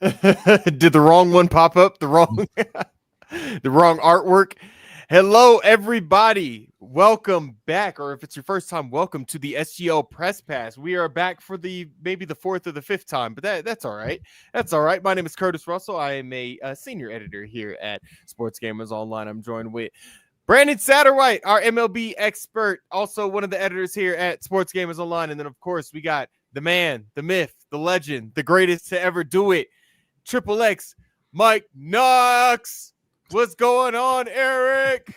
Did the wrong one pop up? The wrong artwork. Hello, everybody. Welcome back, or if it's your first time, welcome to the SGO Press Pass. We are back for maybe the fourth or the fifth time, but that's all right. That's all right. My name is Curtis Russell. I am a senior editor here at Sports Gamers Online. I'm joined with Brandon Satterwhite, our MLB expert, also one of the editors here at Sports Gamers Online. And then, of course, we got the man, the myth, the legend, the greatest to ever do it, Triple X, Mike Knox. What's going on, Eric?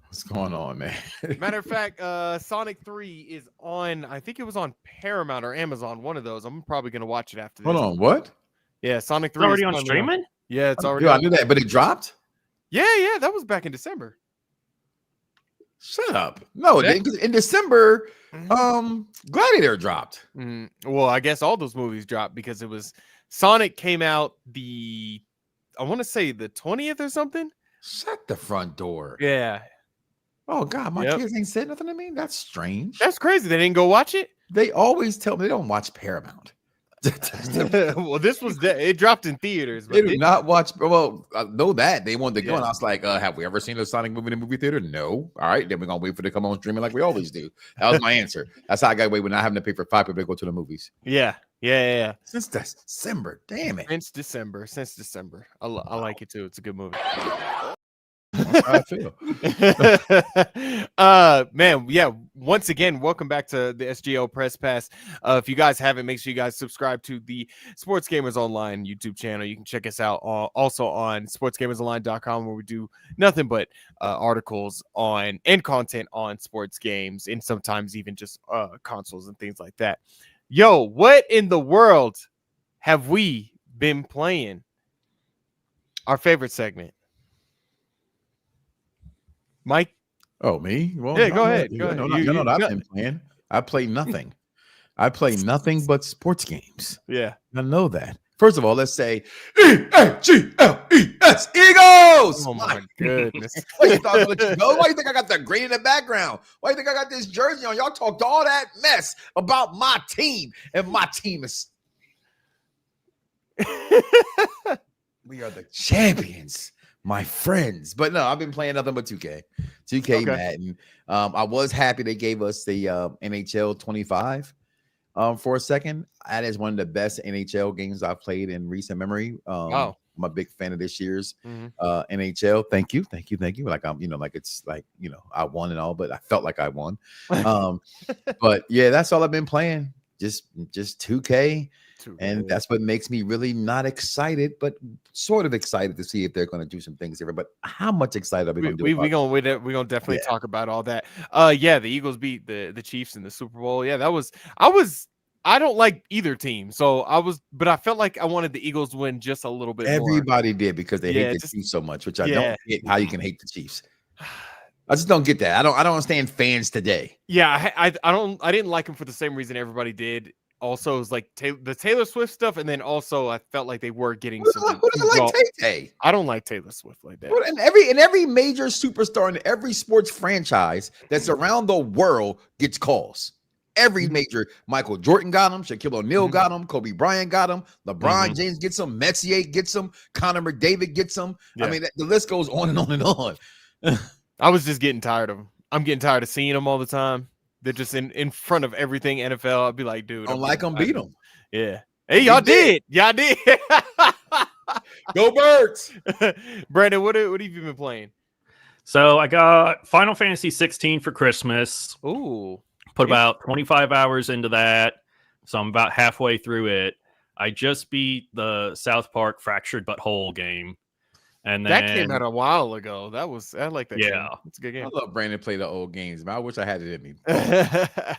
What's going on, man? Matter of fact, Sonic 3 is on, I think it was on Paramount or Amazon, one of those. I'm probably going to watch it after this. Hold on, what? Yeah, Sonic 3 It's already is on streaming? Yeah, it's already Yo, I knew that, but it dropped? Yeah, that was back in December. Shut up. No, in December, Gladiator dropped. Well, I guess all those movies dropped because it was Sonic came out I want to say the 20th or something. Shut the front door. Yeah. Oh, God, my kids ain't said nothing to me? That's strange. That's crazy. They didn't go watch it? They always tell me they don't watch Paramount. Well, this was it dropped in theaters. They do not watch. Well, I know that they wanted to go, and I was like, "Have we ever seen a Sonic movie in a movie theater?" No. All right, then we're gonna wait for it to come on streaming like we always do. That was my answer. That's how I got away with not having to pay for 5 people to go to the movies. Yeah. Since December, damn it. Since December. I like it too. It's a good movie. That's how I feel. Man, yeah. Once again, welcome back to the SGO Press Pass. If you guys haven't, make sure you guys subscribe to the Sports Gamers Online YouTube channel. You can check us out also on sportsgamersonline.com, where we do nothing but articles on and content on sports games, and sometimes even just consoles and things like that. Yo, what in the world have we been playing? Our favorite segment. Mike? Oh, me? Well, yeah, go ahead. You know what I've been playing. I play nothing. I play nothing but sports games. Yeah. I know that. First of all, let's say E-A-G-L-E-S, Eagles! Oh, my goodness. Why you think I got the green in the background? Why you think I got this jersey on? Y'all talked all that mess about my team, and my team is... We are the champions. My friends, but no, I've been playing nothing but 2K Madden. I was happy they gave us the NHL 25 for a second. That is one of the best NHL games I've played in recent memory. Wow, I'm a big fan of this year's NHL. Thank you. Like I won and all, but I felt like I won. But yeah, that's all I've been playing. Just 2K. And that's what makes me really not excited, but sort of excited to see if they're going to do some things here. But how much excited are we going to do? We're gonna definitely talk about all that. The Eagles beat the Chiefs in the Super Bowl. Yeah, I don't like either team, but I felt like I wanted the Eagles to win just a little bit. Everybody did because they hate the Chiefs so much, which I don't get how you can hate the Chiefs. I just don't get that. I don't understand fans today. Yeah, I didn't like them for the same reason everybody did. Also, it was like the Taylor Swift stuff, and then also I felt like they were getting some. Who doesn't like Tay-Tay? I don't like Taylor Swift like that. And every major superstar in every sports franchise that's around the world gets calls. Every major, Michael Jordan got him, Shaquille O'Neal got him, Kobe Bryant got him, LeBron James gets him, Messier gets him, Connor McDavid gets him. Yeah. I mean, the list goes on and on and on. I was just getting tired of them. I'm getting tired of seeing them all the time. They're just in front of everything NFL. I'd be like, dude, don't like them, beat them. Yeah. Hey, y'all did. Y'all did. Go Birds. Brandon, what have you been playing? So I got Final Fantasy 16 for Christmas. Ooh. Put about 25 hours into that. So I'm about halfway through it. I just beat the South Park Fractured But Whole game. And then, that came out a while ago. I like that. Yeah, game. It's a good game. I love Brandon play the old games, man. I wish I had it in me.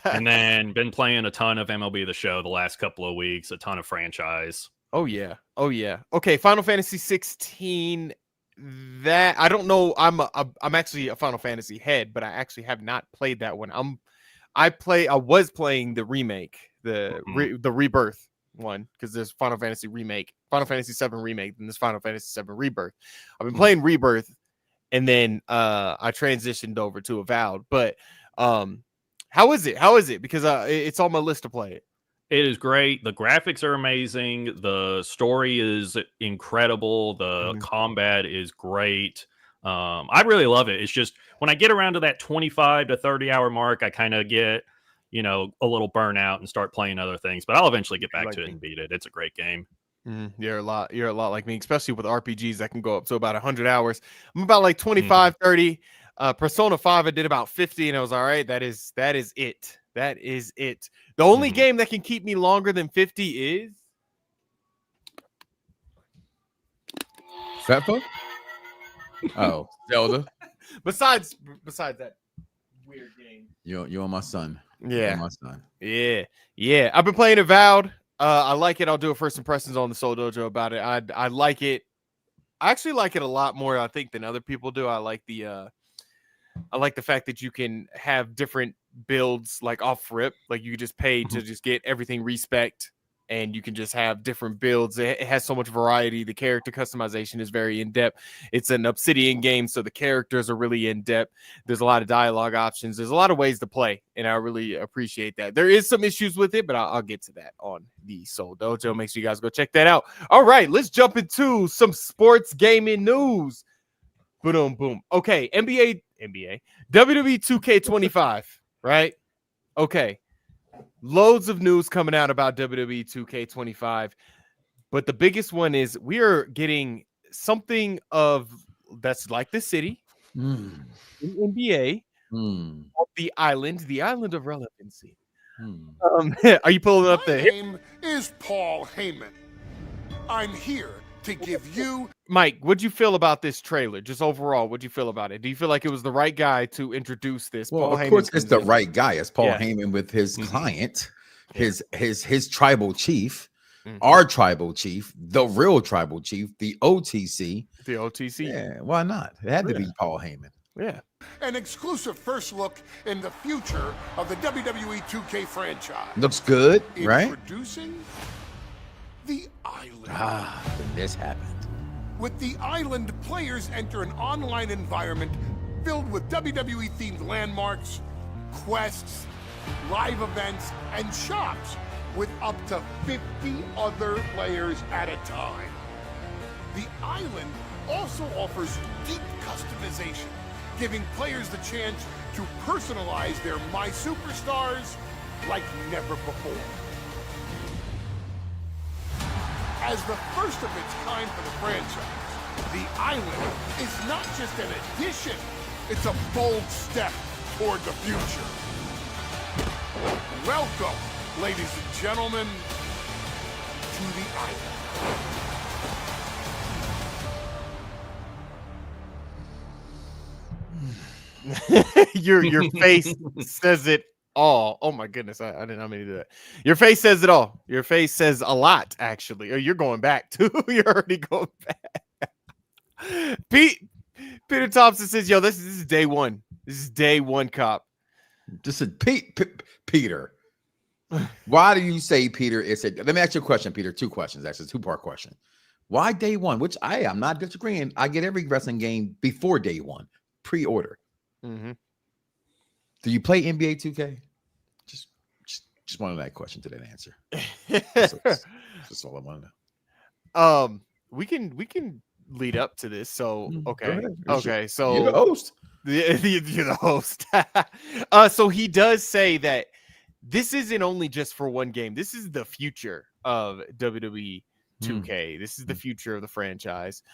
And then been playing a ton of MLB The Show the last couple of weeks. A ton of franchise. Oh yeah. Okay, Final Fantasy 16. That I don't know. I'm actually a Final Fantasy head, but I actually have not played that one. I was playing the remake, the Rebirth one, because there's Final Fantasy remake, Final Fantasy 7 remake, and this Final Fantasy 7 Rebirth. I've been playing Rebirth, and then I transitioned over to Avowed. But how is it? Because it's on my list to play it. It is great. The graphics are amazing. The story is incredible. The combat is great. I really love it. It's just when I get around to that 25 to 30 hour mark, I kind of get, a little burnout and start playing other things. But I'll eventually get back to it and beat it. It's a great game. You're a lot like me, especially with RPGs that can go up to about 100 hours. I'm about like 25, 30. Persona 5, I did about 50, and I was all right. That is it. That is it. The only game that can keep me longer than 50 is Fatfo? Oh, Zelda. besides that weird game. You're on my son. Yeah. On my son. Yeah. I've been playing Avowed. I like it. I'll do a first impressions on the Soul Dojo about it. I like it. I actually like it a lot more, I think, than other people do. I like the fact that you can have different builds like off rip. Like you just pay to just get everything respect, and you can just have different builds. It has so much variety. The character customization is very in-depth. It's an Obsidian game, so the characters are really in-depth. There's a lot of dialogue options. There's a lot of ways to play, and I really appreciate that. There is some issues with it, but I'll get to that on the Soul Dojo. Make sure you guys go check that out. All right, let's jump into some sports gaming news. Boom. Okay, NBA, WWE 2K25, right? Okay. Loads of news coming out about WWE 2K25, but the biggest one is we are getting something that's like the city, in NBA, of the island of relevancy. Are you pulling up My name is Paul Heyman. I'm here to give you... Mike, what'd you feel about this trailer? Just overall, what'd you feel about it? Do you feel like it was the right guy to introduce this? Well, Paul of course, Heyman it's the right guy. It's Paul Heyman with his client, his tribal chief, our tribal chief, the real tribal chief, the OTC. The OTC. Yeah, why not? It had to be Paul Heyman. Yeah. An exclusive first look in the future of the WWE 2K franchise. Looks good, right? Introducing the Island. When this happened. With the Island, players enter an online environment filled with WWE-themed landmarks, quests, live events, and shops with up to 50 other players at a time. The Island also offers deep customization, giving players the chance to personalize their My Superstars like never before. As the first of its kind for the franchise, the Island is not just an addition, it's a bold step toward the future. Welcome, ladies and gentlemen, to the Island. Your face says it all. Oh my goodness, I did not mean to do that. Your face says it all. Your face says a lot, actually. Or you're going back too. You're already going back. Peter Thompson says, "Yo, this is day one. This is day one, cop." This is Peter. Why do you say Peter? Let me ask you a question, Peter. Two questions, actually, two-part question. Why day one? Which I am not disagreeing. I get every wrestling game before day one, pre-order. Do you play NBA 2K? Just wanted that question to that answer. That's all I want to know. We can lead up to this. So okay. So you're the host. You're the host. So he does say that this isn't only just for one game. This is the future of WWE 2K. This is the future of the franchise.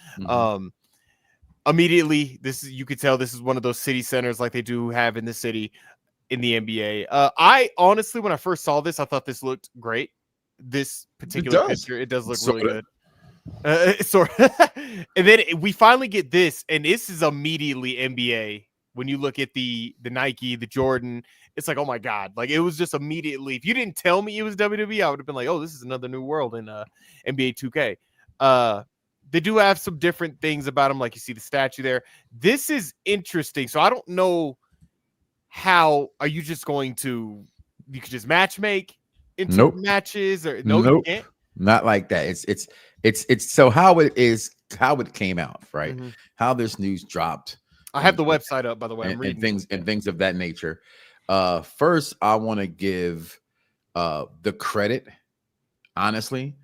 Immediately, you could tell this is one of those city centers like they do have in the city in the NBA. I honestly, when I first saw this, I thought this looked great. This particular picture, it does look really good. And then we finally get this, and this is immediately NBA. When you look at the Nike, the Jordan, it's like, oh my god! Like it was just immediately. If you didn't tell me it was WWE, I would have been like, oh, this is another new world in NBA 2K. They do have some different things about them, like you see the statue there. This is interesting. So I don't know how are you just going to you could just match make into matches or you can't? Not like that. It's so how it came out, right? How this news dropped. I have the website up, by the way. I'm reading things of that nature. First, I want to give the credit, honestly,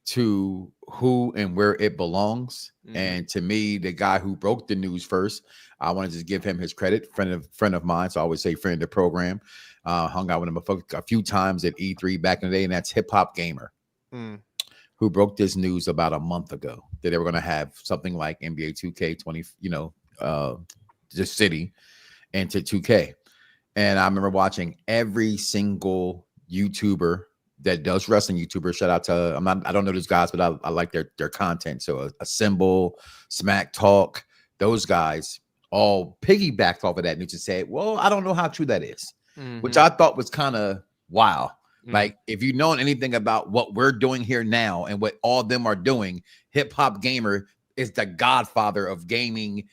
to who and where it belongs. And to me, the guy who broke the news first, I want to just give him his credit. Friend of mine, so I always say friend of the program. Hung out with him a few times at E3 back in the day, and that's Hip Hop Gamer, who broke this news about a month ago that they were going to have something like NBA 2K20, the city into 2K. And I remember watching every single YouTuber that does wrestling, YouTuber. Shout out to I don't know these guys, but I like their content. So a Symbol, Smack Talk, those guys all piggybacked off of that news and said, well, I don't know how true that is, which I thought was kind of wow. Like, if you know anything about what we're doing here now and what all of them are doing, Hip Hop Gamer is the godfather of gaming,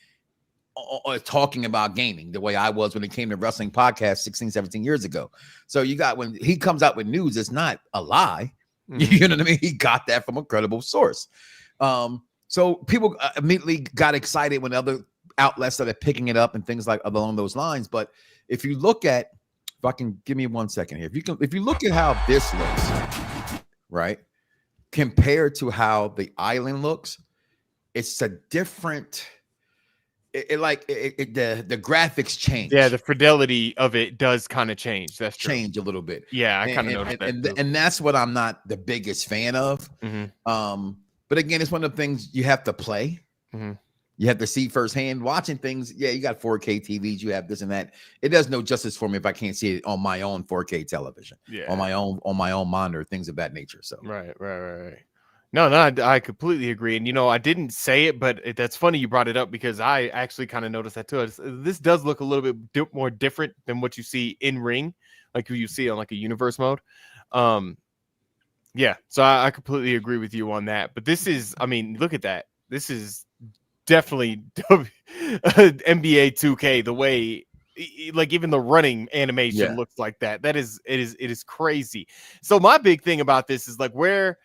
talking about gaming the way I was when it came to wrestling podcast 16, 17 years ago. So you got, when he comes out with news, it's not a lie. You know what I mean? He got that from a credible source. So people immediately got excited when other outlets started picking it up and things like along those lines. But if you look at, if I can give me 1 second here, if you look at how this looks, right, compared to how the island looks, it's a different. The graphics change. Yeah, the fidelity of it does kind of change. That's true. Change a little bit. Yeah, I kind of noticed that. And that's what I'm not the biggest fan of. But again, it's one of the things you have to play. You have to see firsthand. Watching things, yeah, you got 4K TVs, you have this and that. It does no justice for me if I can't see it on my own 4K television, on my own monitor, things of that nature. So right. No, I completely agree. And, I didn't say it, but that's funny you brought it up because I actually kind of noticed that too. This does look a little bit more different than what you see in ring, like you see on like a universe mode. Yeah, so I completely agree with you on that. But this is, I mean, look at that. This is definitely NBA 2K, the way, like even the running animation looks like that. It is crazy. So my big thing about this is like where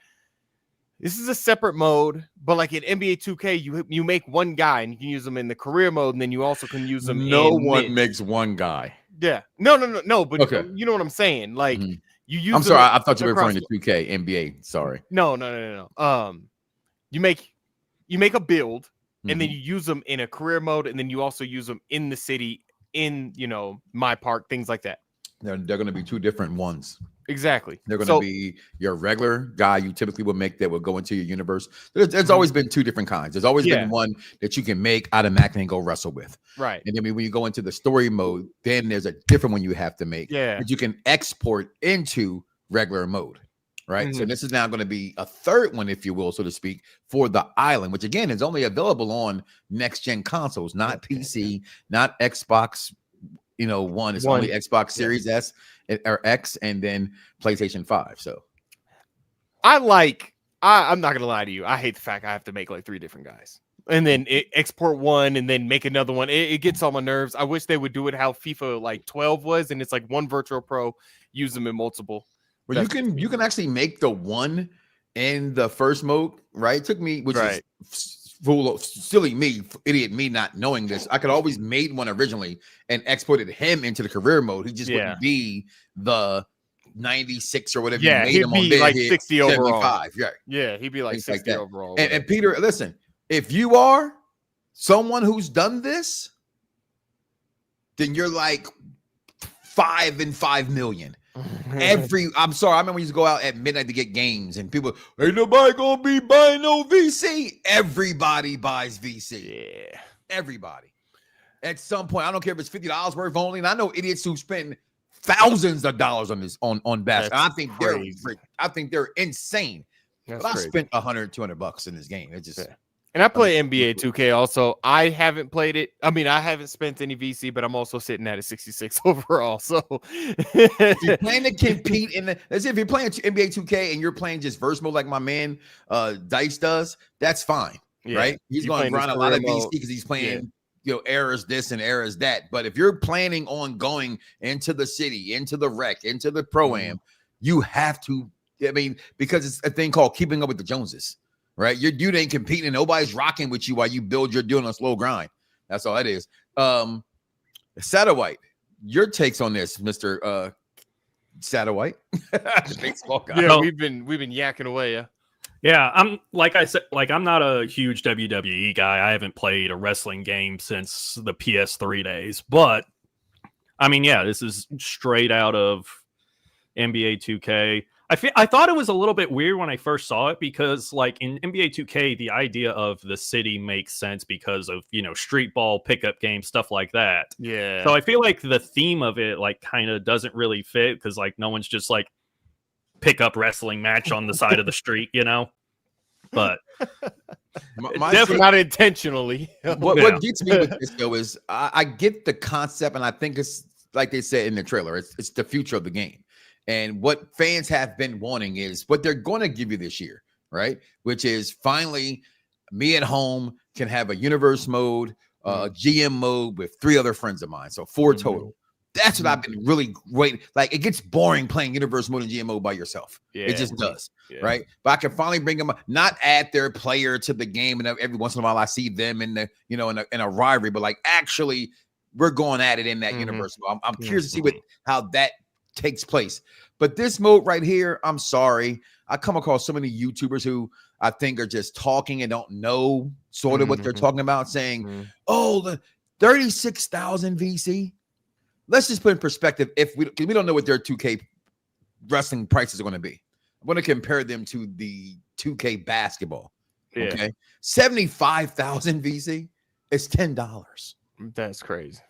this is a separate mode, but like in NBA 2K, you make one guy and you can use them in the career mode, and then you also can use them. No one makes one guy. Yeah, no. But okay. You know what I'm saying? Like you use. I'm sorry, I thought you were referring to 2K NBA. Sorry. No. You make a build, and then you use them in a career mode, and then you also use them in the city, in my park, things like that. They're going to be two different ones. Exactly. They're going to be your regular guy you typically would make that will go into your universe. There's always been two different kinds. There's always been one that you can make automatically and go wrestle with. Right. And then when you go into the story mode, then there's a different one you have to make. Yeah. That you can export into regular mode. Right. So this is now going to be a third one, if you will, so to speak, for the island, which again is only available on next gen consoles, not PC, not Xbox. One is only Xbox Series S or X, and then PlayStation 5. So I'm not gonna lie to you. I hate the fact I have to make like 3 different guys and then export one and then make another one. It gets on my nerves. I wish they would do it how FIFA like 12 was, and it's like one virtual pro, use them in multiple. Well, you can actually make the one in the first mode, right? It took me, which is idiot me not knowing this. I could always made one originally and exported him into the career mode. He just wouldn't be the 96 or whatever you made him on. He'd be like 60 overall. 75. Yeah, he'd be like 60 overall. And Peter, listen, if you are someone who's done this, then you're like 5 in 5 million. I'm sorry, I remember we used to go out at midnight to get games and people, ain't nobody gonna be buying no VC. Everybody buys VC. Yeah, everybody at some point. I don't care if it's $50 worth only, and I know idiots who spend thousands of dollars on this on basketball. I think they're insane. But I spent $100-200 in this game. It's just And I play NBA 2K also. I haven't played it. I mean, I haven't spent any VC, but I'm also sitting at a 66 overall. So if you're playing to compete let's say if you're playing NBA 2K and you're playing just verse mode like my man Dice does, that's fine. Right? He's going to grind a lot of VC because he's playing errors this and errors that. But if you're planning on going into the city, into the rec, into the pro-am, you have to, because it's a thing called keeping up with the Joneses. Right, your dude ain't competing. Nobody's rocking with you while you build your doing a slow grind. That's all that is. Satterwhite, your takes on this, Mr. Satterwhite, baseball guy. Yeah, No. we've been yakking away. Yeah. Yeah, I'm like I said, like I'm not a huge WWE guy. I haven't played a wrestling game since the PS3 days. But I mean, yeah, this is straight out of NBA 2K. I thought it was a little bit weird when I first saw it because, like, in NBA 2K, the idea of the city makes sense because of, you know, street ball, pickup games, stuff like that. Yeah. So I feel like the theme of it, like, kind of doesn't really fit because, like, no one's just like pickup wrestling match on the side of the street, you know? But definitely not intentionally. What gets me with this though is I get the concept, and I think it's like they said in the trailer, it's the future of the game. And what fans have been wanting is what they're going to give you this year, right? Which is finally me at home can have a universe mode, a GM mode with 3 other friends of mine. So 4 total. That's what I've been really waiting. Like, it gets boring playing universe mode and GM mode by yourself. Yeah, it just does, yeah. right? But I can finally bring them, not add their player to the game, and every once in a while I see them in the, you know, in a rivalry, but like actually we're going at it in that universe. I'm curious to see how that takes place. But this mode right here, I'm sorry, I come across so many YouTubers who I think are just talking and don't know sort of what they're talking about, saying, oh, the 36,000 VC. Let's just put in perspective, if we don't know what their 2K wrestling prices are going to be. I'm going to compare them to the 2K basketball. Yeah. Okay. 75,000 VC is $10. That's crazy.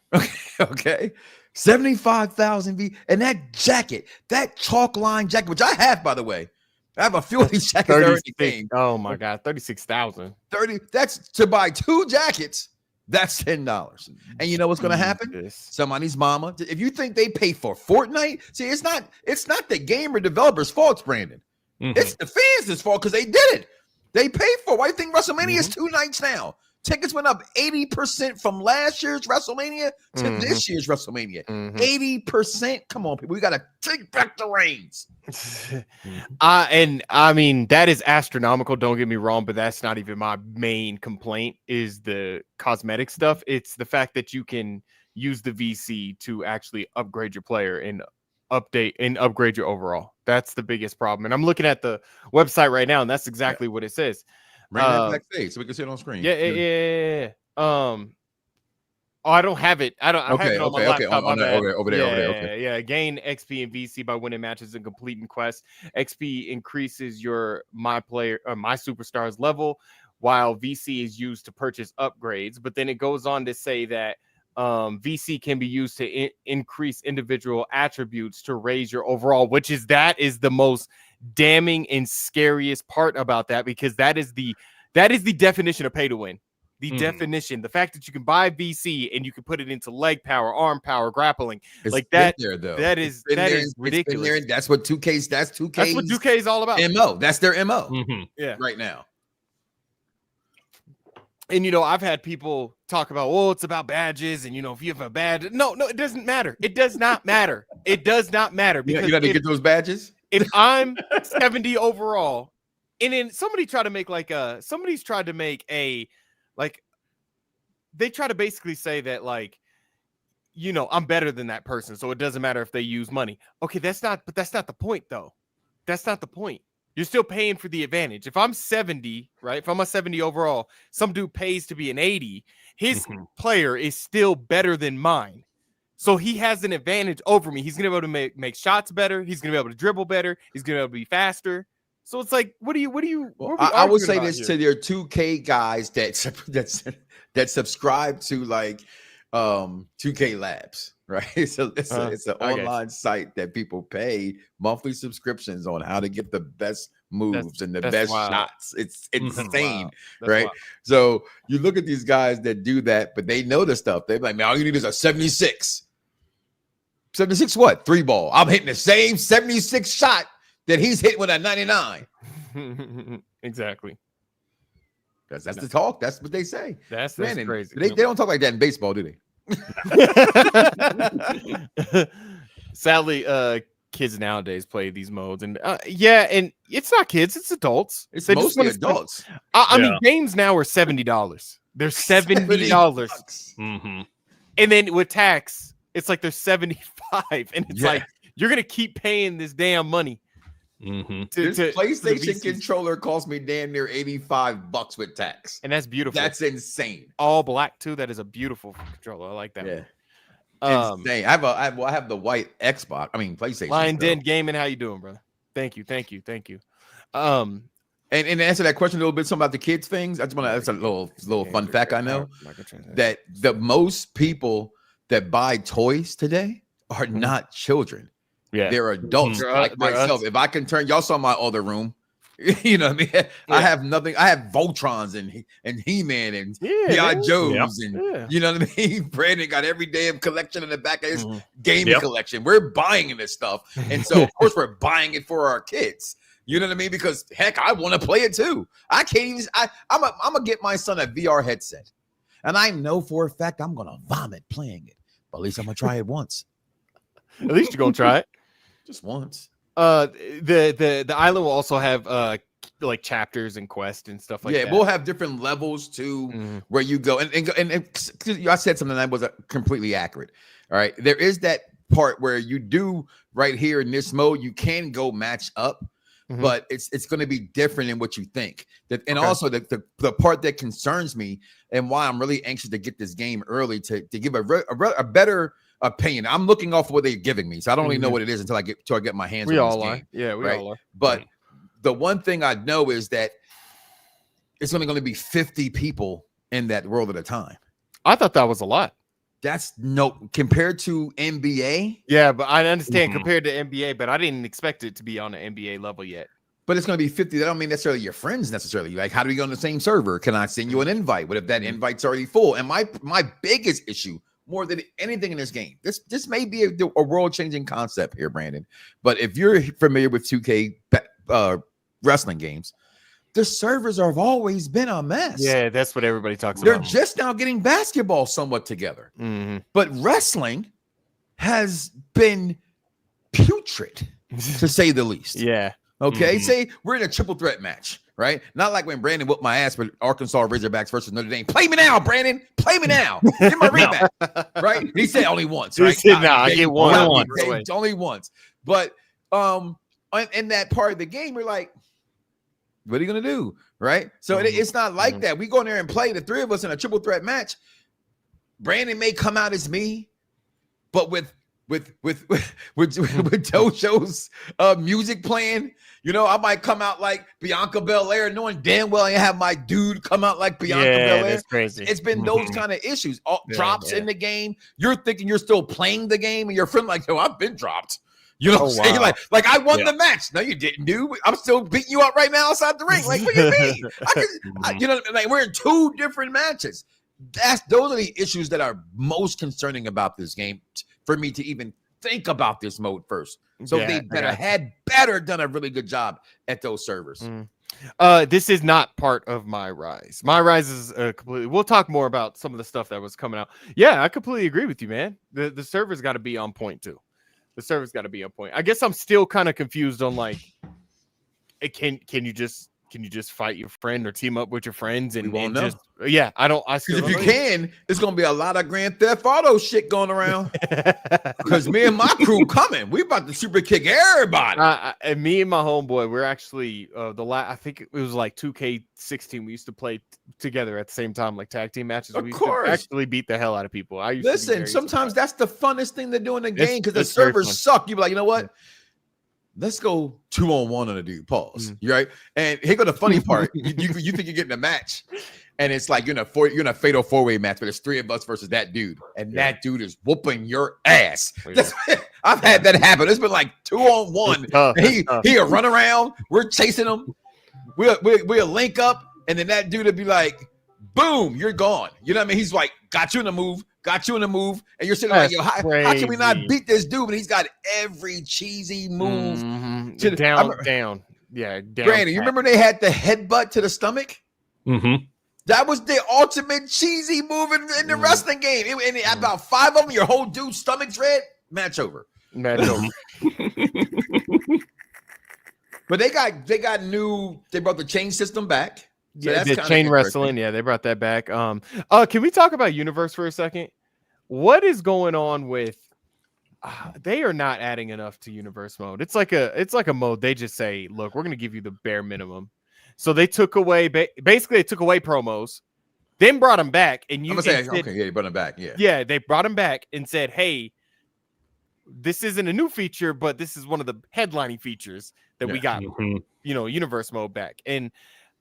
Okay. 75,000 V. And that jacket, that chalk line jacket, which I have, by the way. I have a few of these jackets that are in the game. Oh my God. 36,000. 30. That's to buy 2 jackets. That's $10. And you know what's going to happen? Somebody's mama. If you think they pay for Fortnite, see, it's not the gamer developers' fault, Brandon. It's the fans' fault because they did it. They paid for it. Why do you think WrestleMania is 2 nights now? Tickets went up 80% from last year's WrestleMania to this year's WrestleMania. 80%. Come on, people. We got to take back the reins. And I mean, that is astronomical. Don't get me wrong, but that's not even my main complaint is the cosmetic stuff. It's the fact that you can use the VC to actually upgrade your player and upgrade your overall. That's the biggest problem. And I'm looking at the website right now, and that's exactly what it says. Bring that backstage so we can see it on screen. Yeah. Oh, I don't have it. I have it on my laptop. Over there. Okay. Yeah. Gain XP and VC by winning matches and completing quests. XP increases your my superstar's level, while VC is used to purchase upgrades. But then it goes on to say that VC can be used to increase individual attributes to raise your overall, that is the most damning and scariest part about that, because that is the definition of pay to win. The definition, the fact that you can buy VC and you can put it into leg power, arm power, grappling, like that. There, though. That is ridiculous. That's what 2K's. That's 2K is all about. MO. That's their MO. Yeah. Right now. And, you know, I've had people talk about, well, it's about badges. And, you know, if you have a badge. No, it doesn't matter. It does not matter. It does not matter. Because you got to get those badges. If I'm 70 overall, and then somebody's tried to make they try to basically say that, like, you know, I'm better than that person, so it doesn't matter if they use money. Okay, that's not the point, though. That's not the point. You're still paying for the advantage. If I'm 70, right? If I'm a 70 overall, some dude pays to be an 80. His player is still better than mine. So he has an advantage over me. He's going to be able to make shots better. He's going to be able to dribble better. He's going to be able to be faster. So it's like, I would say this to their 2K guys that subscribe to like 2K Labs, right? So it's an online site that people pay monthly subscriptions on how to get the best moves and the best shots. It's insane, right? Wild. So you look at these guys that do that, but they know the stuff. They're like, man, all you need is a 76. 76 what? 3 ball. I'm hitting the same 76 shot that he's hitting with a 99. Exactly. That's the talk. That's what they say. That's crazy. They don't talk like that in baseball, do they? Sadly, kids nowadays play these modes, and and it's not kids, it's adults. It's mostly adults. I mean, games now are $70. They're $70. And then with tax, it's like they're $75, and it's like You're gonna keep paying this damn money. This PlayStation controller cost me damn near $85 with tax, and that's beautiful. That's insane. All black too. That is a beautiful controller. I like that. Yeah, insane. I have the white Xbox. I mean PlayStation. Lion Den Gaming. How you doing, brother? Thank you. And to answer that question a little bit, something about the kids things. I just want to. That's a little fun fact. I know that the most people that buy toys today are not children. Yeah, they're adults like myself. If I can turn, y'all saw my other room. You know what I mean? Yeah. I have nothing. I have Voltrons and He-Man and G.I. Joes and you know what I mean? Brandon got every damn collection in the back of his gaming collection. We're buying this stuff, and so of course we're buying it for our kids. You know what I mean? Because heck, I want to play it too. I can't even. I'm gonna get my son a VR headset, and I know for a fact I'm gonna vomit playing it. But at least I'm gonna try it once. At least you're gonna try it. Just once. The island will also have like chapters and quests and stuff like that. Yeah, we'll have different levels too, where you go and I said something that was completely accurate. All right, there is that part where you do right here in this mode, you can go match up, but it's going to be different in what you think. Also the part that concerns me and why I'm really anxious to get this game early to give a better opinion. I'm looking off what they're giving me, so I don't really know what it is until I get my hands on this game. Yeah, we all are. But the one thing I know is that it's only going to be 50 people in that world at a time. I thought that was a lot. That's compared to NBA. Yeah, but I understand compared to NBA, but I didn't expect it to be on an NBA level yet. But it's going to be 50. That don't mean necessarily your friends necessarily. Like, how do we go on the same server? Can I send you an invite? What if that invite's already full? And my biggest issue, more than anything in this game, this may be a world-changing concept here, Brandon. But if you're familiar with 2K wrestling games, the servers have always been a mess. Yeah, that's what everybody talks about. They're just now getting basketball somewhat together. But wrestling has been putrid, to say the least. Yeah. Okay, say we're in a triple threat match, right? Not like when Brandon whooped my ass with Arkansas Razorbacks versus Notre Dame. Play me now, Brandon. Play me now. Get my rematch, right? He said only once, right? I get one. Only once. But in that part of the game, we're like, what are you gonna do, right? So it's not like that. We go in there and play the three of us in a triple threat match. Brandon may come out as me, but with Dojo's music playing, you know, I might come out like Bianca Belair, knowing damn well I have my dude come out like Bianca Belair. That's crazy. It's been those kind of issues. Drops in the game. You're thinking you're still playing the game, and your friend like, yo, I've been dropped. You know what I'm saying? Like I won the match. No, you didn't, dude. I'm still beating you up right now outside the ring. Like, what do you mean? You know, like we're in two different matches. Those are the issues that are most concerning about this game for me to even think about this mode first. So they had better done a really good job at those servers. This is not part of my rise. My rise is completely. We'll talk more about some of the stuff that was coming out. Yeah, I completely agree with you, man. The server's got to be on point too. The server's got to be on point. I guess I'm still kind of confused on like, can you just fight your friend or team up with your friends and just if you can, it's gonna be a lot of Grand Theft Auto shit going around. Because me and my crew coming, we about to super kick everybody. And me and my homeboy, we're actually I think it was like 2K16. We used to play together at the same time, like tag team matches. Of we course, used to actually beat the hell out of people. Listen, sometimes that's the funnest thing to do in the game because the servers suck. You be like, you know what? Let's go 2-on-1 on a dude. Pause. You right? And here go the funny part. you think you're getting a match, and it's like you're in a fatal 4-way match, but it's three of us versus that dude, and that dude is whooping your ass. I've had that happen. It's been like 2-on-1. He'll run around. We're chasing him. We'll link up, and then that dude will be like, "Boom, you're gone." You know what I mean? He's like, "Got you in the move." And you're sitting like, yo, how can we not beat this dude? But he's got every cheesy move. Down. Brandon, you remember they had the headbutt to the stomach? That was the ultimate cheesy move in the wrestling game. And about 5 of them, your whole dude's stomach's red. Match over. But they brought the chain system back. So the chain wrestling, they brought that back. Can we talk about Universe for a second? What is going on with? they are not adding enough to universe mode. It's like a mode. They just say, look, we're going to give you the bare minimum. So they took away, basically they took away promos, then brought them back. And I'm gonna say, okay, yeah, they brought them back. Yeah. Yeah. They brought them back and said, hey, this isn't a new feature, but this is one of the headlining features that we got, universe mode back. And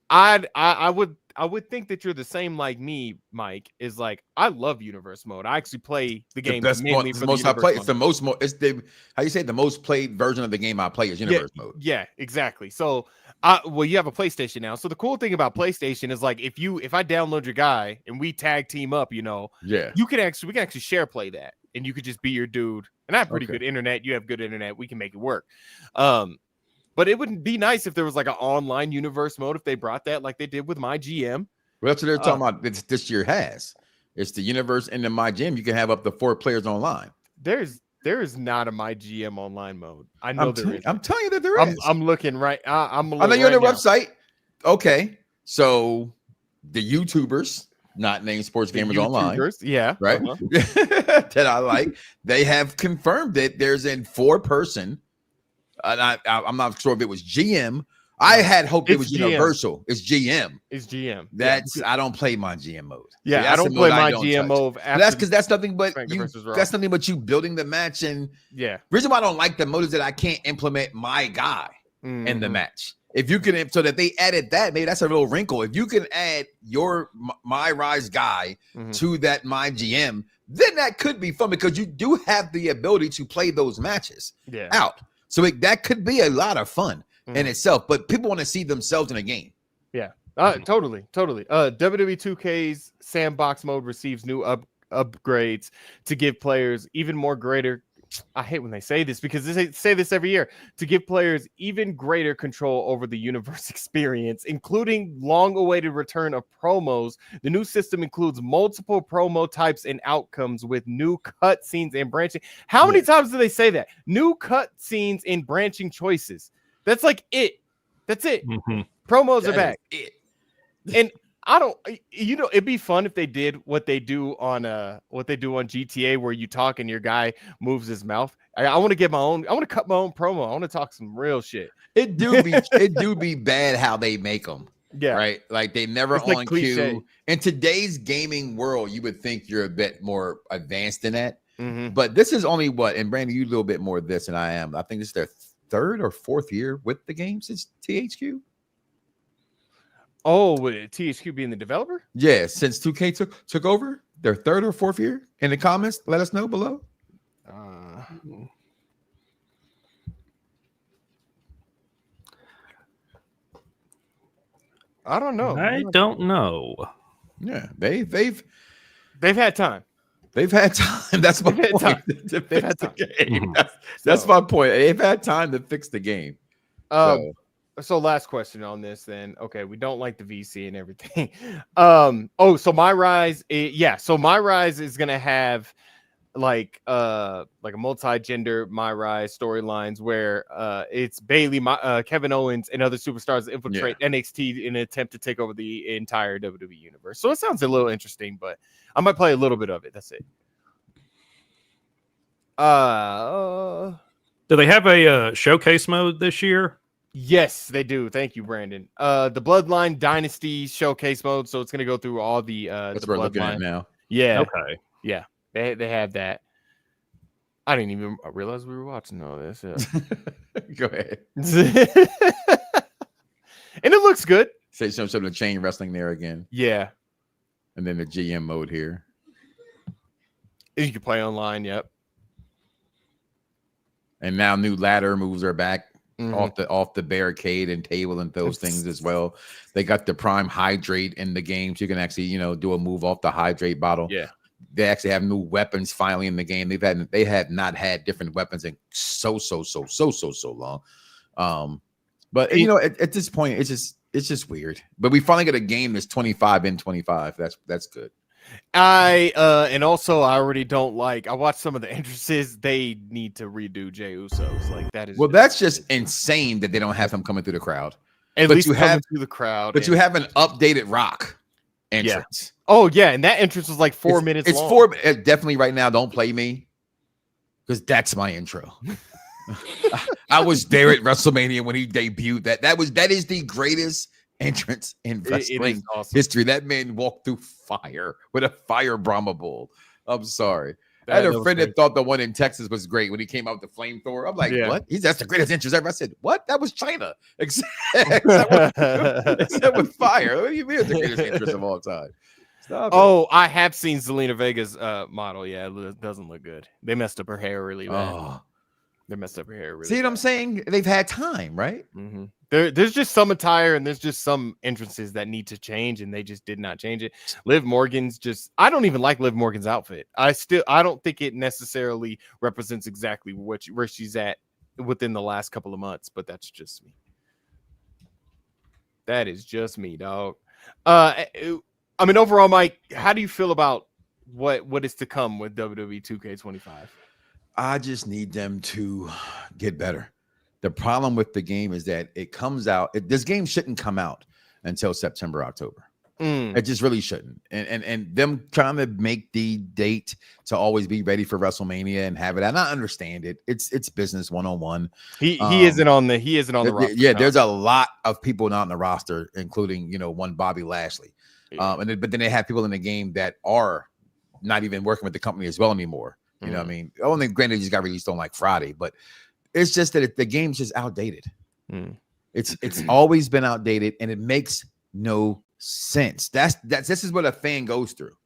I would think that you're the same like me, Mike, is like, I love universe mode. I actually play the game mainly for the most I play. It's the most, it's the, how you say, the most played version of the game I play is universe mode. Yeah, exactly. So well, you have a PlayStation now. So the cool thing about PlayStation is like, if I download your guy and we tag team up, we can actually share play that, and you could just be your dude. And I have pretty good internet. You have good internet. We can make it work. But it wouldn't be nice if there was like an online universe mode, if they brought that like they did with my GM. Well, that's what they're talking about. This year has. It's the universe, and in my GM, you can have up to 4 players online. There is not a my GM online mode. I know there is. I'm telling you that there is. I'm looking right. I know you're on the website. Okay, so the YouTubers, not named Sports Gamers Online, yeah, right, that I like. They have confirmed that there's a 4-person. And I'm not sure if it was GM. I had hoped it was GM. Universal. It's GM. It's GM. I don't play my GM mode. Yeah, I don't play my GM mode. That's because that's nothing but you building the match. And reason why I don't like the mode is that I can't implement my guy in the match. If you can, so that they added that, maybe that's a little wrinkle. If you can add your my Rise guy to that my GM, then that could be fun because you do have the ability to play those matches out. So that could be a lot of fun in itself, but people want to see themselves in a game. Yeah, totally. WWE 2K's sandbox mode receives new upgrades to give players even more greater. I hate when they say this because they say this every year, to give players even greater control over the universe experience, including long-awaited return of promos. The new system includes multiple promo types and outcomes with new cutscenes and branching. How many times do they say that? New cutscenes and branching choices. That's like it. That's it. Promos are back. And I don't, it'd be fun if they did what they do on GTA, where you talk and your guy moves his mouth. I want to get I want to cut my own promo. I want to talk some real shit. It do be bad how they make them. Yeah. Right. Like they never it's on like cue. In today's gaming world, you would think you're a bit more advanced than that. But this is only and Brandon, you a little bit more of this than I am. I think this is their 3rd or 4th year with the game since THQ. Oh, would THQ being the developer? Yeah, since 2K took over, their 3rd or 4th year. In the comments, let us know below. I don't know. I don't know. Yeah, they've had time. They've had time. That's my point. They've had time. That's my point. They've had time to fix the game. So last question on this then. Okay, we don't like the VC and everything. So My Rise, so My Rise is gonna have like a multi-gender My Rise storylines where it's Bailey, Kevin Owens, and other superstars that infiltrate NXT in an attempt to take over the entire WWE universe. So it sounds a little interesting, but I might play a little bit of it. That's it. Do they have a showcase mode this year? Yes, they do. Thank you, Brandon. The Bloodline Dynasty showcase mode. So it's going to go through all the that's what we're looking at now. Yeah. Okay. Yeah. They have that. I didn't even realize we were watching all this. Yeah. Go ahead. And it looks good. Say something of chain wrestling there again. Yeah. And then the GM mode here. You can play online. Yep. And now new ladder moves are back. Off the barricade and table and those things as well. They got the prime hydrate in the game, so you can actually do a move off the hydrate bottle. Yeah, they actually have new weapons finally in the game. They have not had different weapons in so long. But at this point, it's just weird. But we finally got a game that's 25 in 25. That's good. And also I already don't like. I watched some of the entrances. They need to redo Jey Uso's. Like that is. Well, that's just insane that they don't have him coming through the crowd. At least you have through the crowd. But you have an updated Rock entrance. Yeah. Oh yeah, and that entrance was like 4 minutes. It's long. Definitely right now. Don't play me. because that's my intro. I was there at WrestleMania when he debuted. That is the greatest entrance in wrestling history. That man walked through fire with a fire Brahma bull. I'm sorry. I had a friend that thought the one in Texas was great when he came out with the flamethrower. I'm like, what? That's the greatest entrance ever. I said, what? That was China. Except with fire. What do you mean it's the greatest entrance of all time? I have seen Zelina Vega's model. Yeah, it doesn't look good. They messed up her hair really bad. They messed up her hair really See what bad. I'm saying? They've had time, right? Mm-hmm. There's just some attire and there's just some entrances that need to change, and they just did not change it. Liv Morgan's I don't even like Liv Morgan's outfit. I don't think it necessarily represents exactly where she's at within the last couple of months, but that's just me. That is just me, dog. I mean, overall, Mike, how do you feel about what is to come with WWE 2K25? I just need them to get better. The problem with the game is that it comes out. This game shouldn't come out until September, October. It just really shouldn't. And them trying to make the date to always be ready for WrestleMania and have it. And I understand it. It's business 101. He isn't on the roster. Yeah, there's a lot of people not on the roster, including one Bobby Lashley. But then they have people in the game that are not even working with the company as well anymore. You know what I mean? Only granted, it just got released on like Friday, but it's just that the game's just outdated. It's always been outdated, and it makes no sense. This is what a fan goes through.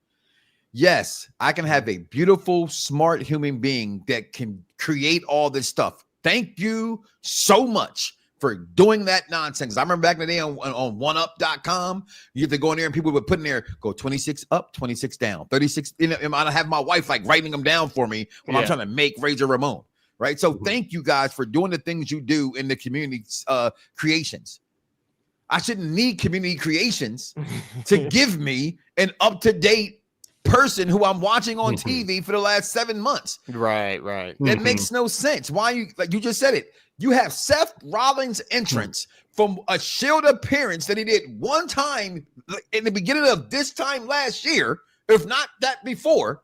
Yes, I can have a beautiful, smart human being that can create all this stuff. Thank you so much for doing that nonsense. I remember back in the day on oneup.com, you have to go in there and people would put in there, go 26 up, 26 down, 36. I have my wife like writing them down for me when I'm trying to make Razor Ramon. Right. So thank you guys for doing the things you do in the community creations. I shouldn't need community creations to give me an up-to-date person who I'm watching on TV for the last 7 months. Right. That makes no sense. Why you just said it? You have Seth Rollins' entrance from a Shield appearance that he did one time in the beginning of this time last year, if not that before,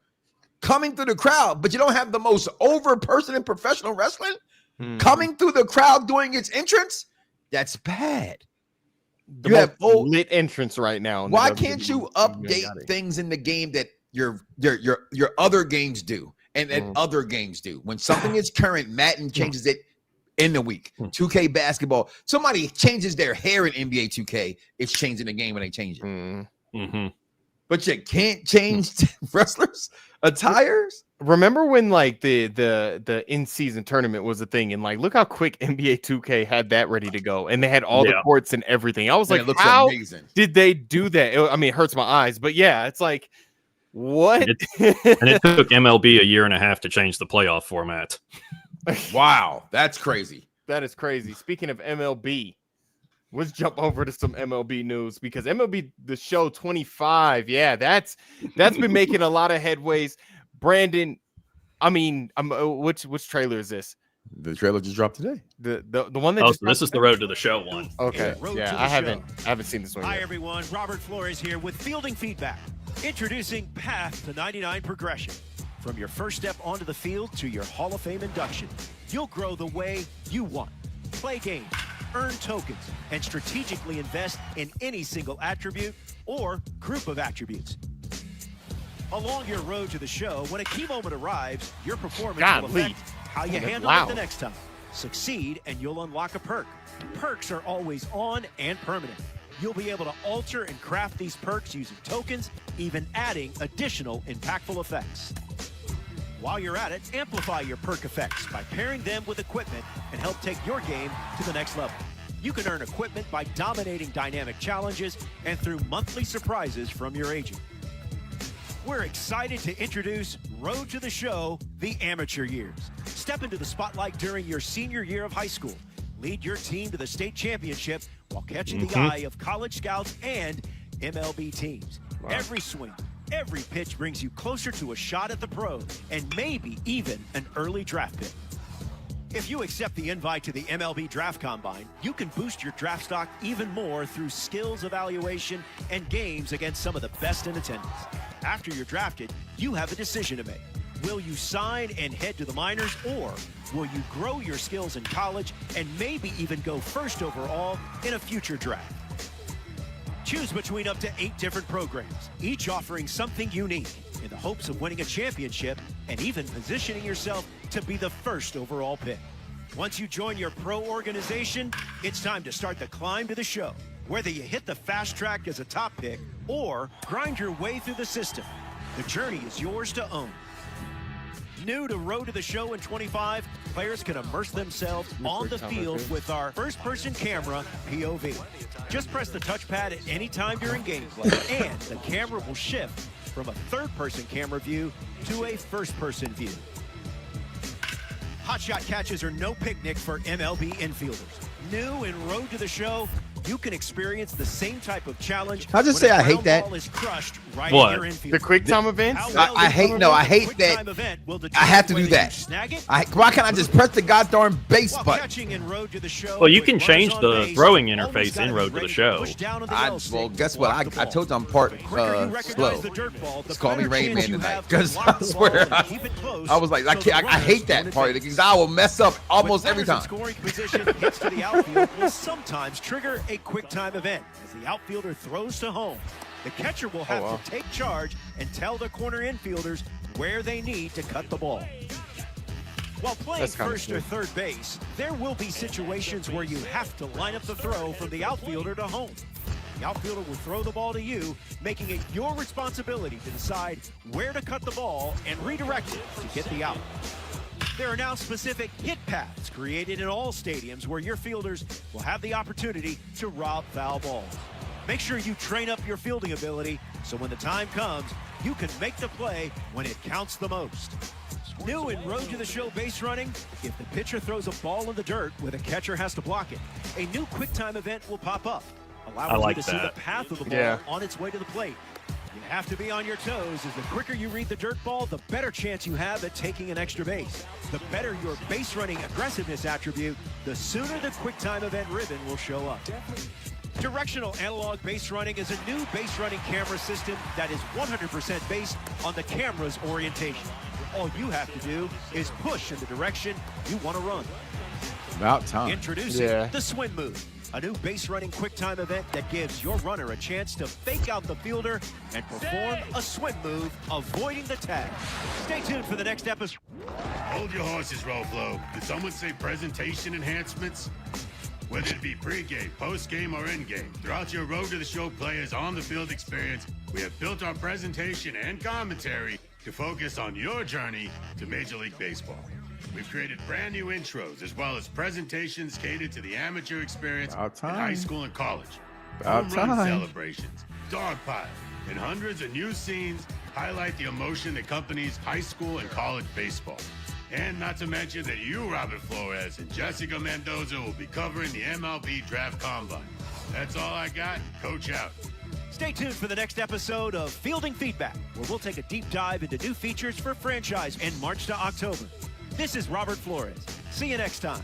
coming through the crowd, but you don't have the most over person in professional wrestling coming through the crowd doing its entrance. That's bad. You have lit entrance right now. Why can't you update things in the game that your other games do and other games do? When something is current, Madden changes it in the week. 2K basketball, somebody changes their hair in NBA 2K, it's changing the game when they change it. But you can't change wrestlers' attires. Remember when like the in-season tournament was a thing, and like look how quick NBA 2K had that ready to go, and they had all the courts and everything. I was like, how did they do that? I mean, it hurts my eyes, but yeah, it's like what? And it took MLB a year and a half to change the playoff format. Wow, that's crazy. That is crazy. Speaking of MLB, let's jump over to some MLB news, because MLB The Show 25, that's been making a lot of headways. Brandon, I mean, which trailer is this? The trailer just dropped today. The one that. So this is the Road to the Show one. Okay, I haven't seen this one. Hi yet. everyone, Robert Flores here with Fielding Feedback. Introducing Path to 99 Progression. From your first step onto the field to your Hall of Fame induction, you'll grow the way you want. Play games, earn tokens, and strategically invest in any single attribute or group of attributes. Along your road to the show, when a key moment arrives, your performance will affect how you handle it the next time. Succeed and you'll unlock a perk. Perks are always on and permanent. You'll be able to alter and craft these perks using tokens, even adding additional impactful effects. While you're at it, amplify your perk effects by pairing them with equipment and help take your game to the next level. You can earn equipment by dominating dynamic challenges and through monthly surprises from your agent. We're excited to introduce Road to the Show, the amateur years. Step into the spotlight during your senior year of high school. Lead your team to the state championship while catching the eye of college scouts and MLB teams. Wow. Every swing, every pitch brings you closer to a shot at the pros and maybe even an early draft pick. If you accept the invite to the MLB Draft Combine, you can boost your draft stock even more through skills evaluation and games against some of the best in attendance. After you're drafted, you have a decision to make. will you sign and head to the minors, or will you grow your skills in college and maybe even go first overall in a future draft? Choose between up to 8 different programs, each offering something unique in the hopes of winning a championship and even positioning yourself to be the first overall pick. Once you join your pro organization, it's time to start the climb to the show. Whether you hit the fast track as a top pick or grind your way through the system, the journey is yours to own. New to Road to the Show in 25, players can immerse themselves on the field with our first-person camera, POV. Just press the touchpad at any time during gameplay, and the camera will shift from a third-person camera view to a first-person view. Hotshot catches are no picnic for MLB infielders. New in Road to the Show, you can experience the same type of challenge. I'll just say I hate that. Is crushed right What? in your infield. The quick time events? I hate that. I have to do that. Why can't I just press the goddamn base button? Well, you can change the throwing interface in Road to the Show. Well, guess what? I told you I'm part slow. Just call me Rain Man tonight, because I swear I was like, I hate that part because I will mess up almost every time. Scoring position hits to the outfield will sometimes trigger a quick time event as the outfielder throws to home. The catcher will have to take charge and tell the corner infielders where they need to cut the ball. While playing first or third base, there will be situations where you have to line up the throw from the outfielder to home. The outfielder will throw the ball to you, making it your responsibility to decide where to cut the ball and redirect it to get the out. There are now specific hit paths created in all stadiums where your fielders will have the opportunity to rob foul balls. Make sure you train up your fielding ability so when the time comes, you can make the play when it counts the most. New in Road to the Show base running, if the pitcher throws a ball in the dirt where the catcher has to block it, a new quick time event will pop up, allowing you to see the path of the ball on its way to the plate. You have to be on your toes, as the quicker you read the dirt ball, the better chance you have at taking an extra base. The better your base running aggressiveness attribute, the sooner the quick time event ribbon will show up. Directional analog base running is a new base running camera system that is 100% based on the camera's orientation. All you have to do is push in the direction you want to run. About time. Introducing the swim move, a new base running quick time event that gives your runner a chance to fake out the fielder and perform a swim move, avoiding the tag. Stay tuned for the next episode. Hold your horses, Roflo. Did someone say presentation enhancements? Whether it be pre-game, post-game, or in-game, throughout your Road to the Show players on-the-field experience, we have built our presentation and commentary to focus on your journey to Major League Baseball. We've created brand new intros as well as presentations catered to the amateur experience in high school and college. Home run celebrations, dogpile, and hundreds of new scenes highlight the emotion that accompanies high school and college baseball. And not to mention that you, Robert Flores, and Jessica Mendoza will be covering the MLB Draft Combine. That's all I got. Coach out. Stay tuned for the next episode of Fielding Feedback, where we'll take a deep dive into new features for franchise in March to October. This is Robert Flores. See you next time.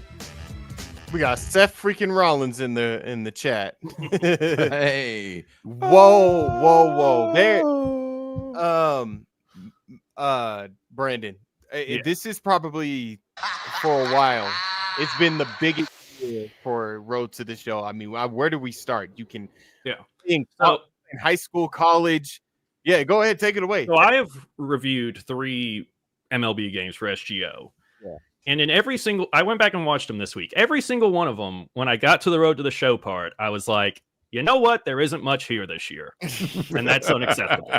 We got Seth freaking Rollins in the chat. Hey. Whoa. There. Brandon. This is probably, for a while, it's been the biggest year for Road to the Show. I mean, where do we start? You can in high school, college. Yeah, go ahead, take it away. So I have reviewed 3 MLB games for SGO. Yeah. And in every single, I went back and watched them this week. Every single one of them, when I got to the Road to the Show part, I was like, you know what? There isn't much here this year. And that's unacceptable.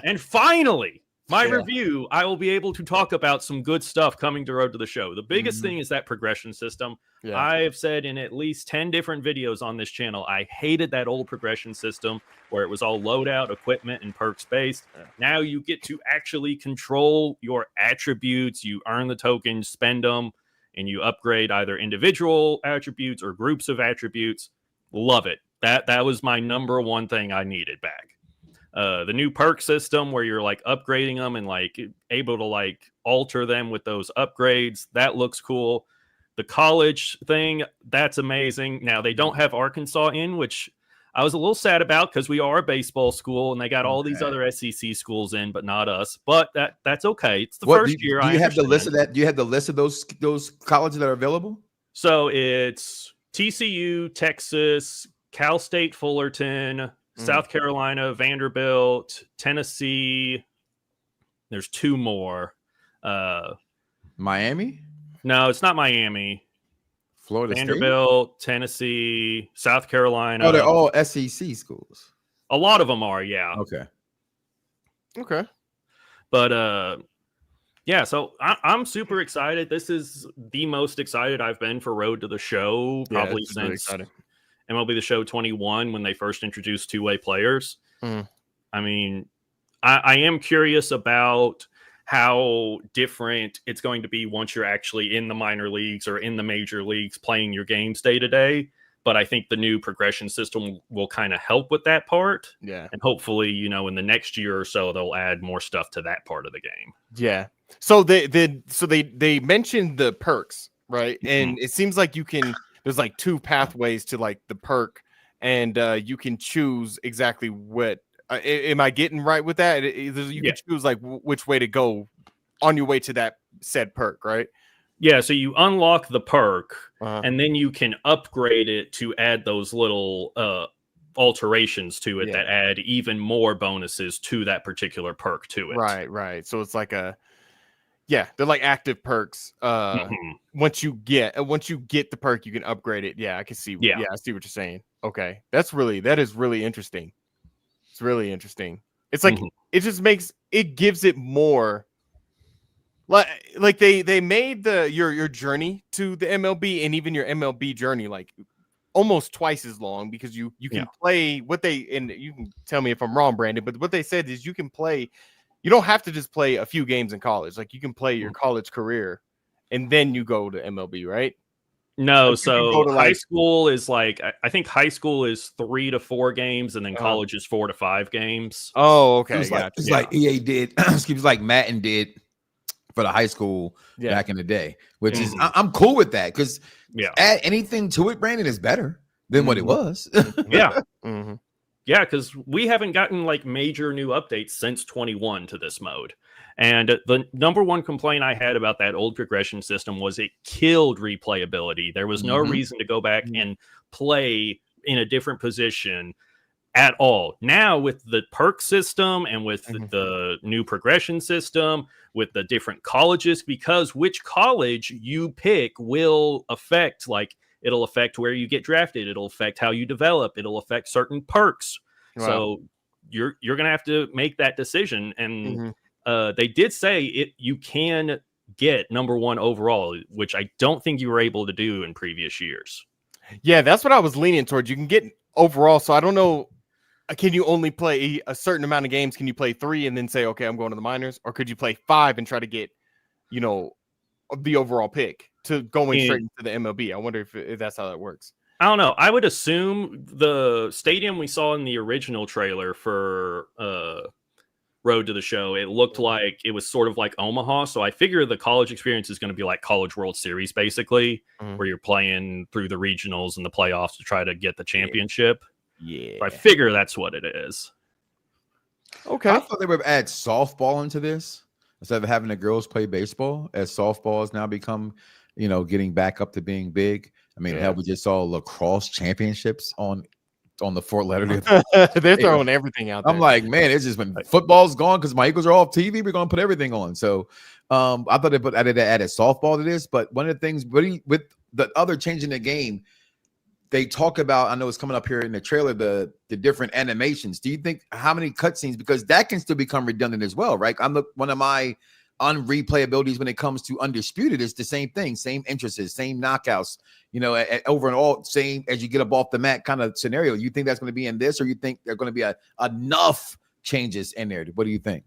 And finally, my review, I will be able to talk about some good stuff coming to Road to the Show. The biggest thing is that progression system. Yeah. I have said in at least 10 different videos on this channel, I hated that old progression system where it was all loadout, equipment, and perks based. Yeah. Now you get to actually control your attributes. You earn the tokens, spend them, and you upgrade either individual attributes or groups of attributes. Love it. That was my number one thing I needed back. The new perk system where you're like upgrading them and like able to like alter them with those upgrades. That looks cool. The college thing, that's amazing. Now they don't have Arkansas in, which I was a little sad about because we are a baseball school and they got all these Okay. other SEC schools in, but not us. But that's okay. It's the What first year. do you I have the list of understand. that? Do you have the list of those colleges that are available? So it's TCU, Texas, Cal State Fullerton, South Carolina, Vanderbilt, Tennessee. There's 2 more. Miami, No, it's not Miami. Florida Vanderbilt, Tennessee, South State. Carolina. Oh, they're all SEC schools. A lot of them are, yeah. Okay. Okay. Yeah, so I'm super excited. This is the most excited I've been for Road to the Show probably it's really since exciting. MLB The Show 21 when they first introduced 2-way players. Mhm. I mean, I am curious about how different it's going to be once you're actually in the minor leagues or in the major leagues playing your games day to day. But I think the new progression system will kind of help with that part. Yeah. And hopefully, in the next year or so, they'll add more stuff to that part of the game. Yeah. So they mentioned the perks, right? And it seems like there's like 2 pathways to like the perk, and you can choose exactly what. Am I getting right with that? You can choose like which way to go on your way to that said perk, right? Yeah, so you unlock the perk, Uh-huh. and then you can upgrade it to add those little alterations to it that add even more bonuses to that particular perk to it. Right. So it's like they're like active perks. Once you get the perk, you can upgrade it. Yeah, I can see. Yeah. I see what you're saying. Okay, that is really interesting. It's really interesting. It's like it gives it more. Like they made your journey to the MLB and even your MLB journey like almost twice as long, because you can play what and you can tell me if I'm wrong, Brandon, but what they said is you can play. You don't have to just play a few games in college. Like you can play your college career and then you go to MLB, right? No, Like, so high school is like, I think high school is 3 to 4 games, and then college is 4 to 5 games. Oh, okay. It's like EA did. Excuse me, like Madden did for the high school back in the day, which is I'm cool with that, because add anything to it, Brandon, is better than what it was. Yeah. Yeah, because we haven't gotten like major new updates since 21 to this mode. And the number one complaint I had about that old progression system was it killed replayability. There was no reason to go back and play in a different position at all. Now with the perk system and with the new progression system, with the different colleges, because which college you pick will affect, like, it'll affect where you get drafted. It'll affect how you develop. It'll affect certain perks. Wow. So you're going to have to make that decision. And they did say you can get number 1 overall, which I don't think you were able to do in previous years. Yeah, that's what I was leaning towards. You can get overall. So I don't know. Can you only play a certain amount of games? Can you play 3 and then say, okay, I'm going to the minors? Or could you play 5 and try to get, the overall pick to going straight into the MLB? I wonder if that's how that works. I don't know. I would assume the stadium we saw in the original trailer for Road to the Show, it looked like it was sort of like Omaha. So I figure the college experience is going to be like College World Series, basically, where you're playing through the regionals and the playoffs to try to get the championship. Yeah. So I figure that's what it is. Okay. I thought they would add softball into this instead of having the girls play baseball, as softball has now become, getting back up to being big. I mean, hell, we just saw lacrosse championships on the Fort Lauderdale. They're throwing everything out there. I'm like, man, it's just when football's gone because my Eagles are off TV, we're going to put everything on. So I thought they added softball to this. But one of the things with the other change in the game, they talk about, I know it's coming up here in the trailer, the different animations. Do you think how many cutscenes, because that can still become redundant as well, right? One of my unreplayabilities when it comes to Undisputed is the same thing, same entrances, same knockouts, over and all, same as you get up off the mat kind of scenario. You think that's going to be in this, or you think there are going to be enough changes in there? What do you think?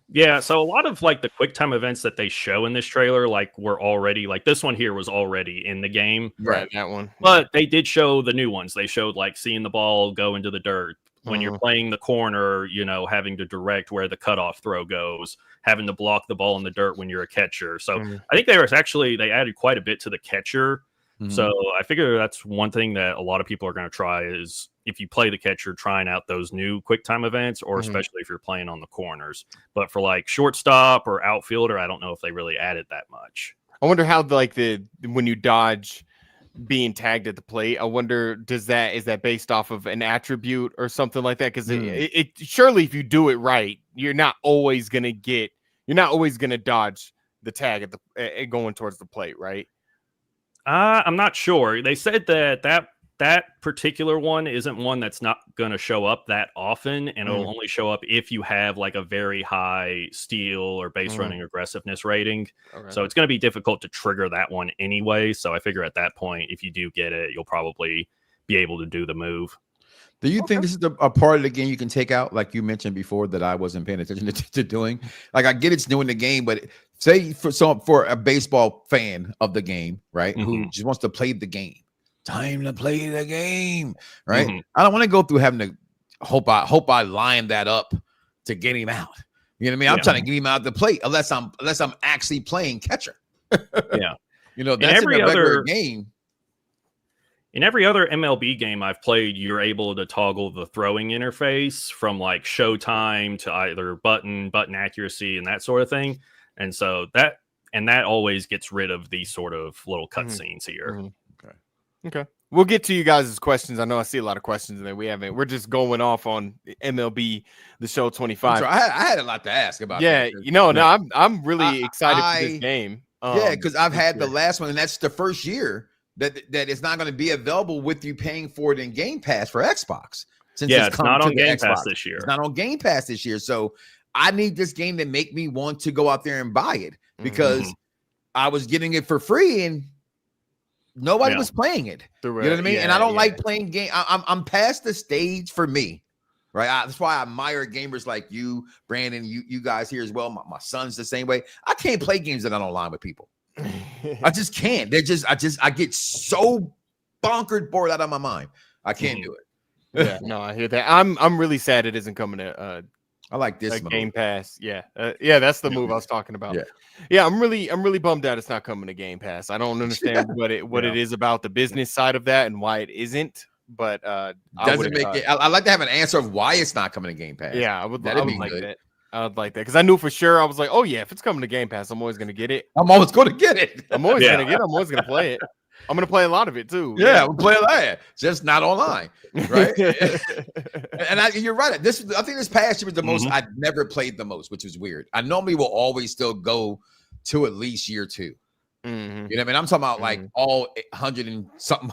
Yeah, so a lot of like the quick time events that they show in this trailer, like were already, like this one here was already in the game. Right, that one. But they did show the new ones. They showed like seeing the ball go into the dirt. When you're playing the corner, having to direct where the cutoff throw goes, having to block the ball in the dirt when you're a catcher. So I think they added quite a bit to the catcher So I figure that's one thing that a lot of people are going to try is if you play the catcher, trying out those new quick time events, or especially if you're playing on the corners. But for like shortstop or outfielder, I don't know if they really added that much. I wonder how when you dodge being tagged at the plate, I wonder is that based off of an attribute or something like that? Because it surely if you do it right, you're not always gonna dodge the tag at the going towards the plate, right? I'm not sure. They said that particular one isn't one that's not going to show up that often, and it'll only show up if you have like a very high steal or base running aggressiveness rating. Okay. So it's going to be difficult to trigger that one anyway. So I figure at that point, if you do get it, you'll probably be able to do the move. Do you think this is a part of the game you can take out, like you mentioned before, that I wasn't paying attention to doing? Like I get it's new in the game, but say for a baseball fan of the game, right, who just wants to play the game, time to play the game, right? I don't want to go through having to hope I line that up to get him out. You know what I mean? I'm trying to get him out the plate unless I'm actually playing catcher. You know, that's in a regular game. In every other MLB game I've played, you're able to toggle the throwing interface from like showtime to either button accuracy, and that sort of thing. And so that always gets rid of these sort of little cutscenes here. Okay. We'll get to you guys' questions. I know I see a lot of questions in there. We're just going off on MLB The Show 25. I had a lot to ask about. Yeah, I'm really excited for this game. Because I've had the last one, and that's the first year that it's not going to be available with you paying for it in Game Pass for Xbox. Since it's not on Game Pass this year. It's not on Game Pass this year. So I need this game to make me want to go out there and buy it, because I was getting it for free and nobody was playing it. You know what I mean? And I don't like playing game. I'm past the stage for me, right? That's why I admire gamers like you, Brandon, you guys here as well. My son's the same way. I can't play games that I don't line with people. I just can't. I get so bonkered bored out of my mind. I can't do it. Yeah, no, I hear that. I'm really sad it isn't coming to I like this Game Pass. Yeah. That's the move I was talking about. Yeah, I'm really bummed out it's not coming to Game Pass. I don't understand what it is about the business side of that and why it isn't. But doesn't make it. I'd like to have an answer of why it's not coming to Game Pass. Yeah, I would like that. I would like that because I knew for sure. I was like, oh yeah, if it's coming to Game Pass, I'm always going to get it. I'm always going to get it. I'm always going to play it. I'm going to play a lot of it too. Yeah, we'll play a lot. Just not online, right? And you're right. I think this past year was the most I'd never played the most, which was weird. I normally will always still go to at least year 2. You know what I mean? I'm talking about like all 100 and something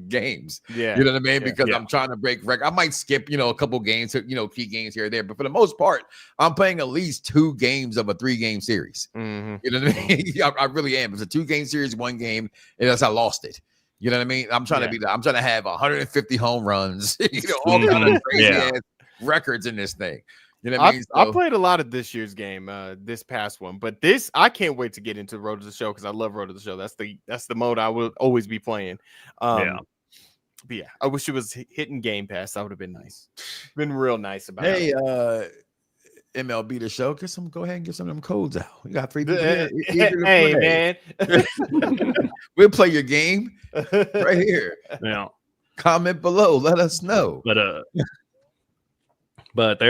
games. You know what I mean? Because I'm trying to break record. I might skip, a couple games, key games here or there, but for the most part, I'm playing at least 2 games of a 3-game series. You know what I mean? I really am. It's a 2-game series, 1 game, and I lost it. You know what I mean? I'm trying to have 150 home runs, all kind of crazy ass records in this thing. You know what I mean? I played a lot of this year's game, this past one, but I can't wait to get into Road to the Show because I love Road to the Show. That's the mode I will always be playing. But yeah, I wish it was hitting Game Pass. That would have been nice. Been real nice about it. Hey, MLB The Show, go ahead and get some of them codes out. We got 3 people Hey, man. We'll play your game right here. Yeah. Comment below. Let us know. But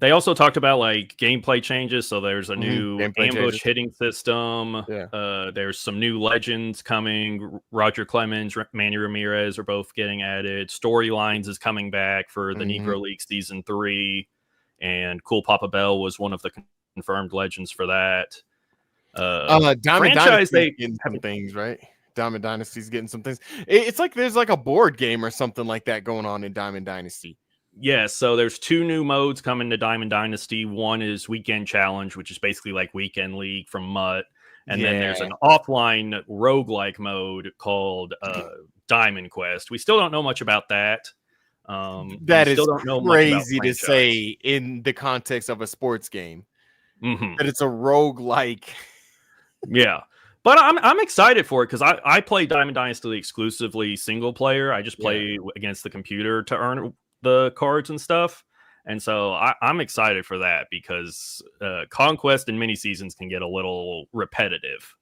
they also talked about like gameplay changes. So there's a new ambush hitting system. There's some new legends coming. Roger Clemens, Manny Ramirez are both getting added. Storylines is coming back for the Negro League Season 3. And Cool Papa Bell was one of the confirmed legends for that. Diamond Dynasty getting some things, right? Diamond Dynasty's getting some things. It's like there's like a board game or something like that going on in Diamond Dynasty. Yes, so there's 2 new modes coming to Diamond Dynasty. One is Weekend Challenge, which is basically like Weekend League from Mutt. And then there's an offline roguelike mode called Diamond Quest. We still don't know much about that. That is crazy to say in the context of a sports game. That it's a roguelike. Yeah. But I'm excited for it because I play Diamond Dynasty exclusively single player. I just play against the computer to earn the cards and stuff. And so I'm excited for that because Conquest and mini seasons can get a little repetitive.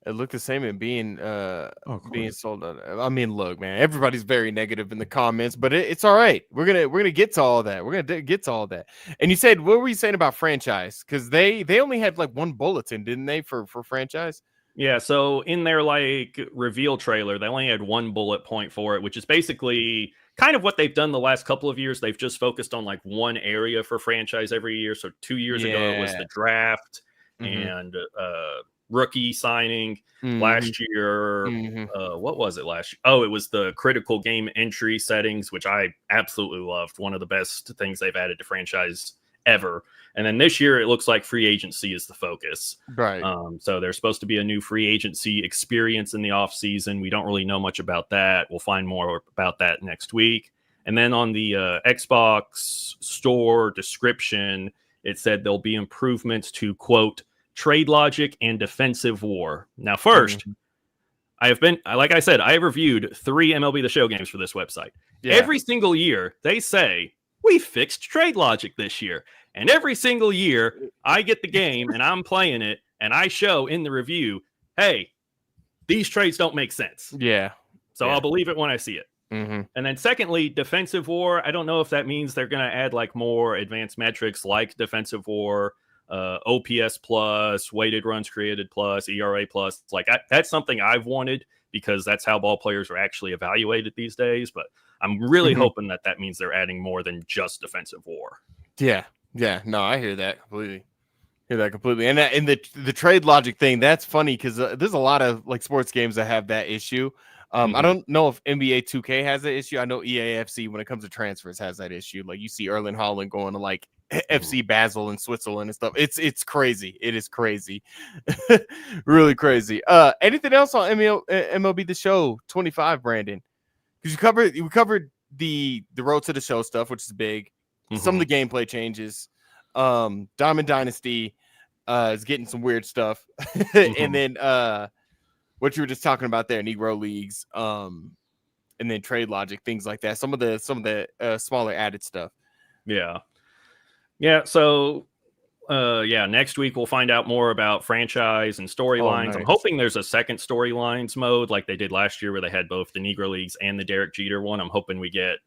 It looked the same in being course. being sold out. I mean, look, man, everybody's very negative in the comments, but it's all right. We're gonna get to all that. We're gonna get to all that. And you said, what were you saying about franchise? Because they only had like one bulletin, didn't they, for franchise? Yeah, so in their like reveal trailer, they only had one bullet point for it, which is basically kind of what they've done the last couple of years. They've just focused on like one area for franchise every year. So 2 years ago it was the draft and rookie signing. Last year, what was it last year? Oh, it was the critical game entry settings, which I absolutely loved. One of the best things they've added to franchise ever. And then this year, it looks like free agency is the focus. Right. So there's supposed to be a new free agency experience in the offseason. We don't really know much about that. We'll find more about that next week. And then on the Xbox store description, it said there'll be improvements to, quote, trade logic and defensive war. Now, first, I have reviewed 3 MLB The Show games for this website. Yeah. Every single year, they say, we fixed trade logic this year. And every single year, I get the game and I'm playing it, and I show in the review, hey, these trades don't make sense. Yeah. So I'll believe it when I see it. And then secondly, defensive war. I don't know if that means they're going to add like more advanced metrics like defensive war, OPS plus, weighted runs created plus, ERA plus. Like that's something I've wanted because that's how ball players are actually evaluated these days. But I'm really hoping that means they're adding more than just defensive war. Yeah. Yeah, no, I hear that completely. And the trade logic thing, that's funny because there's a lot of like sports games that have that issue. I don't know if NBA 2K has that issue. I know EAFC, when it comes to transfers, has that issue. Like you see Erling Haaland going to like FC Basel in Switzerland and stuff. It's crazy. It is crazy. Really crazy. Anything else on MLB The Show 25, Brandon? Because we covered the road to the show stuff, which is big. Some of the gameplay changes. Diamond Dynasty is getting some weird stuff. And then what you were just talking about there, Negro Leagues, and then trade logic, things like that. Some of the smaller added stuff. Yeah. So next week we'll find out more about franchise and storylines. Nice. I'm hoping there's a second storylines mode like they did last year where they had both the Negro Leagues and the Derek Jeter one. I'm hoping we get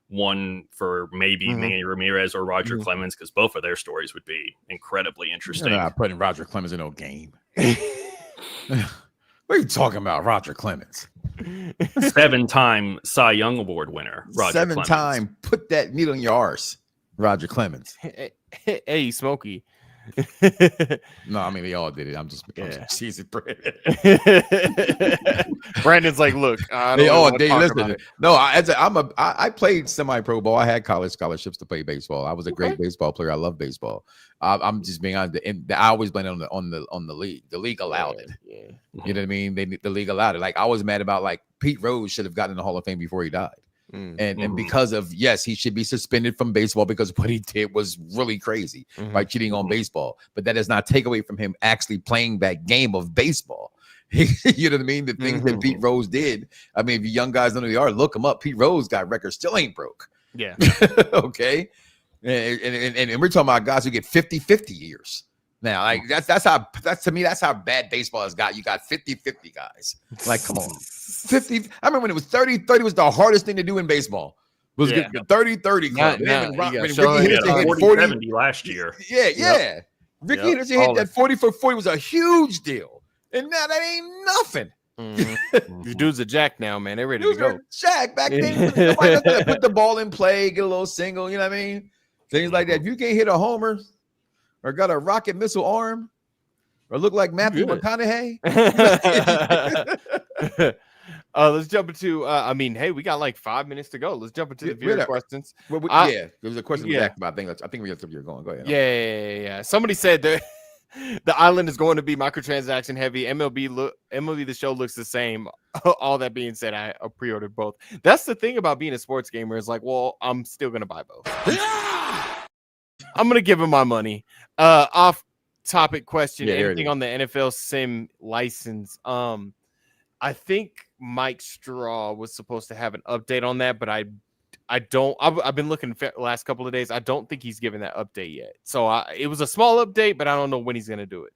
one for maybe Manny Ramirez or Roger Clemens, because both of their stories would be incredibly interesting. You're not putting Roger Clemens in no game. What are you talking about, Roger Clemens? 7-time Cy Young Award winner, Roger Clemens. 7-time, put that needle in your arse, Roger Clemens. Hey, Smokey. No, I mean they all did it. I'm just cheesy bread. Brandon's like, look, they all did. Listen, no, I played semi-pro ball. I had college scholarships to play baseball. I was a great baseball player. I love baseball. I'm just being honest. I always played on the league. The league allowed it. Yeah. You know what I mean? The league allowed it. Like I was mad about like Pete Rose should have gotten in the Hall of Fame before he died. And because of, he should be suspended from baseball because what he did was really crazy by cheating on baseball. But that does not take away from him actually playing that game of baseball. You know what I mean? The things that Pete Rose did. I mean, if you young guys don't know who they are, look him up. Pete Rose got records, still ain't broke. Yeah. Okay. And we're talking about guys who get 50-50 years. Now, like that's how bad baseball has got. You got 50-50 guys. Like, come on. 50. I remember when it was 30-30 was the hardest thing to do in baseball. Was get the 30-30 club. When Ricky Henderson hit 40-70 last year. Yeah. Ricky Henderson hit that 40 for 40 was a huge deal. And now that ain't nothing. These dudes are jacked now, man. They're ready to go. Jack back then. Nobody to put the ball in play, get a little single, you know what I mean? Things like that. If you can't hit a homer or got a rocket missile arm or look like Matthew McConaughey. Let's jump into we got like 5 minutes to go. Let's jump into the viewer questions. There was a question back about I think we have to. You're going. Go ahead. Yeah. Somebody said that the island is going to be microtransaction heavy. MLB The Show looks the same. All that being said, I pre-ordered both. That's the thing about being a sports gamer is like, well, I'm still gonna buy both. I'm gonna give him my money. Off topic question. Anything on the NFL sim license? I think Mike Straw was supposed to have an update on that, but I've been looking the last couple of days. I don't think he's given that update yet. So it was a small update, but I don't know when he's going to do it.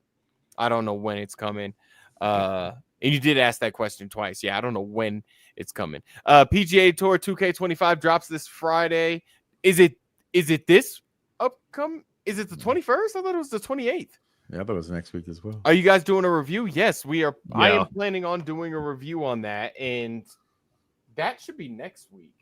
I don't know when it's coming. And you did ask that question twice. Yeah, I don't know when it's coming. PGA Tour 2K25 drops this Friday. Is it this upcoming? Is it the 21st? I thought it was the 28th. Yeah, I thought it was next week as well. Are you guys doing a review? Yes, we are. Yeah. I am planning on doing a review on that, and that should be next week.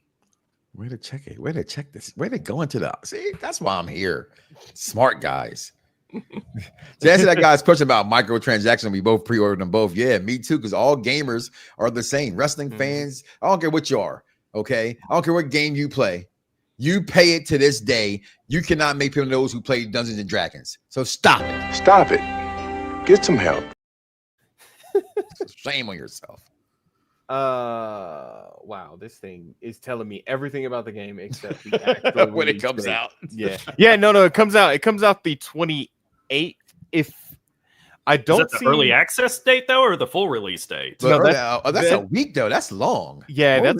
Way to check it. Way to check this. Way to go into the. See, that's why I'm here. Smart guys. To answer that guy's question about microtransactions, we both pre-ordered them both. Yeah, me too, because all gamers are the same. Wrestling fans, I don't care what you are. Okay, I don't care what game you play. You pay it to this day. You cannot make people know those who play Dungeons and Dragons. So stop it. Stop it. Get some help. Shame on yourself. Wow, this thing is telling me everything about the game except the actual when it release comes date. out. Yeah, no, it comes out the 28th. If I don't Is that the early access date though, or the full release date? But No, that's a week though. That's long. yeah,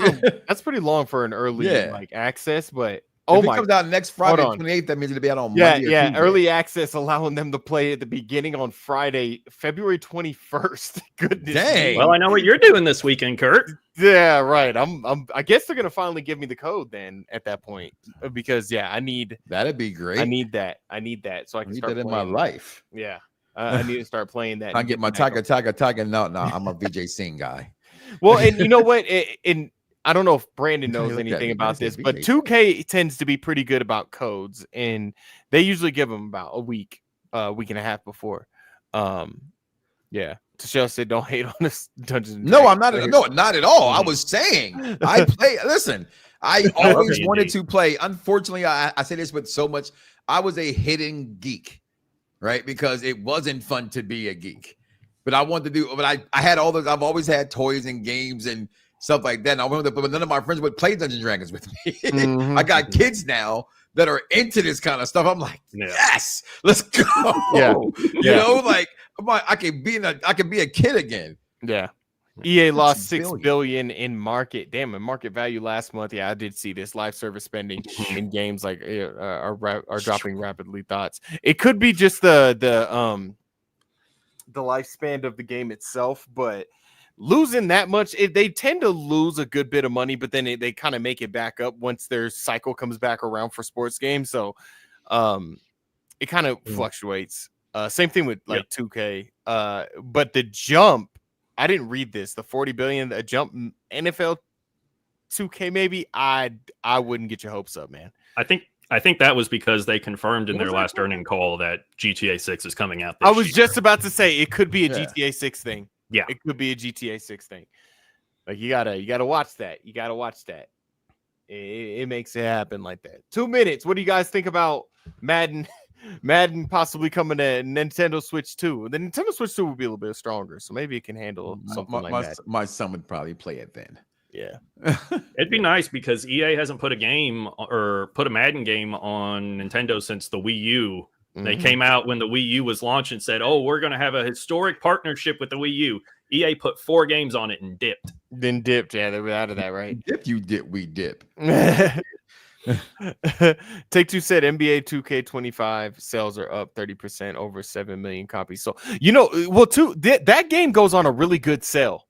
that's pretty long for an early like access, but If it comes out next Friday, Hold on. 28th, that means it'll be out on Monday. Yeah, or Tuesday. early access allowing them to play at the beginning on Friday, February 21st. Goodness. Dang. me. Well, I know what you're doing this weekend, Kurt. Yeah, right. I guess they're gonna finally give me the code then at that point, because That'd be great. I need that so I I can need start that in playing. my life. Yeah, I need to start playing that. I and get my back Tiger. No, I'm a VJ Singh guy. Well, and you know what? And I don't know if Brandon knows Look at anything me. about What is this, but this? 2K tends to be pretty good about codes, and they usually give them about a week and a half before. Yeah. Tashelle said, "Don't hate on us, Dungeons." and No, I'm Dragons." not. No, not at all. I was saying I play. Listen, I always Okay, wanted indeed. to play. Unfortunately, I say this with so much. I was a hidden geek, right? Because it wasn't fun to be a geek. But I wanted to do. But I had all those. I've always had toys and games and stuff like that. And I wanted to, but none of my friends would play Dungeons and Dragons with me. Mhm. I got kids now that are into this kind of stuff. I'm like, Yeah. yes, let's go. Yeah. You Yeah. know, like I can be a kid again. Yeah. EA lost 6 billion. billion in market. Damn, in market value last month. Yeah, I did see this. Live service spending in games like are dropping rapidly. Thoughts? It could be just the lifespan of the game itself, but losing that much, they tend to lose a good bit of money, but then they kind of make it back up once their cycle comes back around for sports games. So it kind of fluctuates. Same thing with like 2K. But the jump, I didn't read this. The 40 billion, a jump NFL 2K, maybe I wouldn't get your hopes up, man. I think that was because they confirmed in their last earnings call that GTA 6 is coming out this I was year. just about to say it could be a Yeah. GTA 6 thing. Yeah. It could be a GTA 6 thing. Like you gotta watch that. You gotta watch that. It makes it happen like that. 2 minutes. What do you guys think about Madden? Madden possibly coming to Nintendo Switch 2. The Nintendo Switch 2 will be a little bit stronger, so maybe it can handle something like that. My son would probably play it then. Yeah. It'd be nice because EA hasn't put a game or put a Madden game on Nintendo since the Wii U. They Mhm. came out when the Wii U was launched and said, "Oh, we're going to have a historic partnership with the Wii U." EA put 4 games on it and dipped. Then dipped. Yeah, they were out of that, right? Dip, you dip, we dip. Take Two said NBA 2K25 sales are up 30%, over 7 million copies. So, you know, well, that game goes on a really good sale,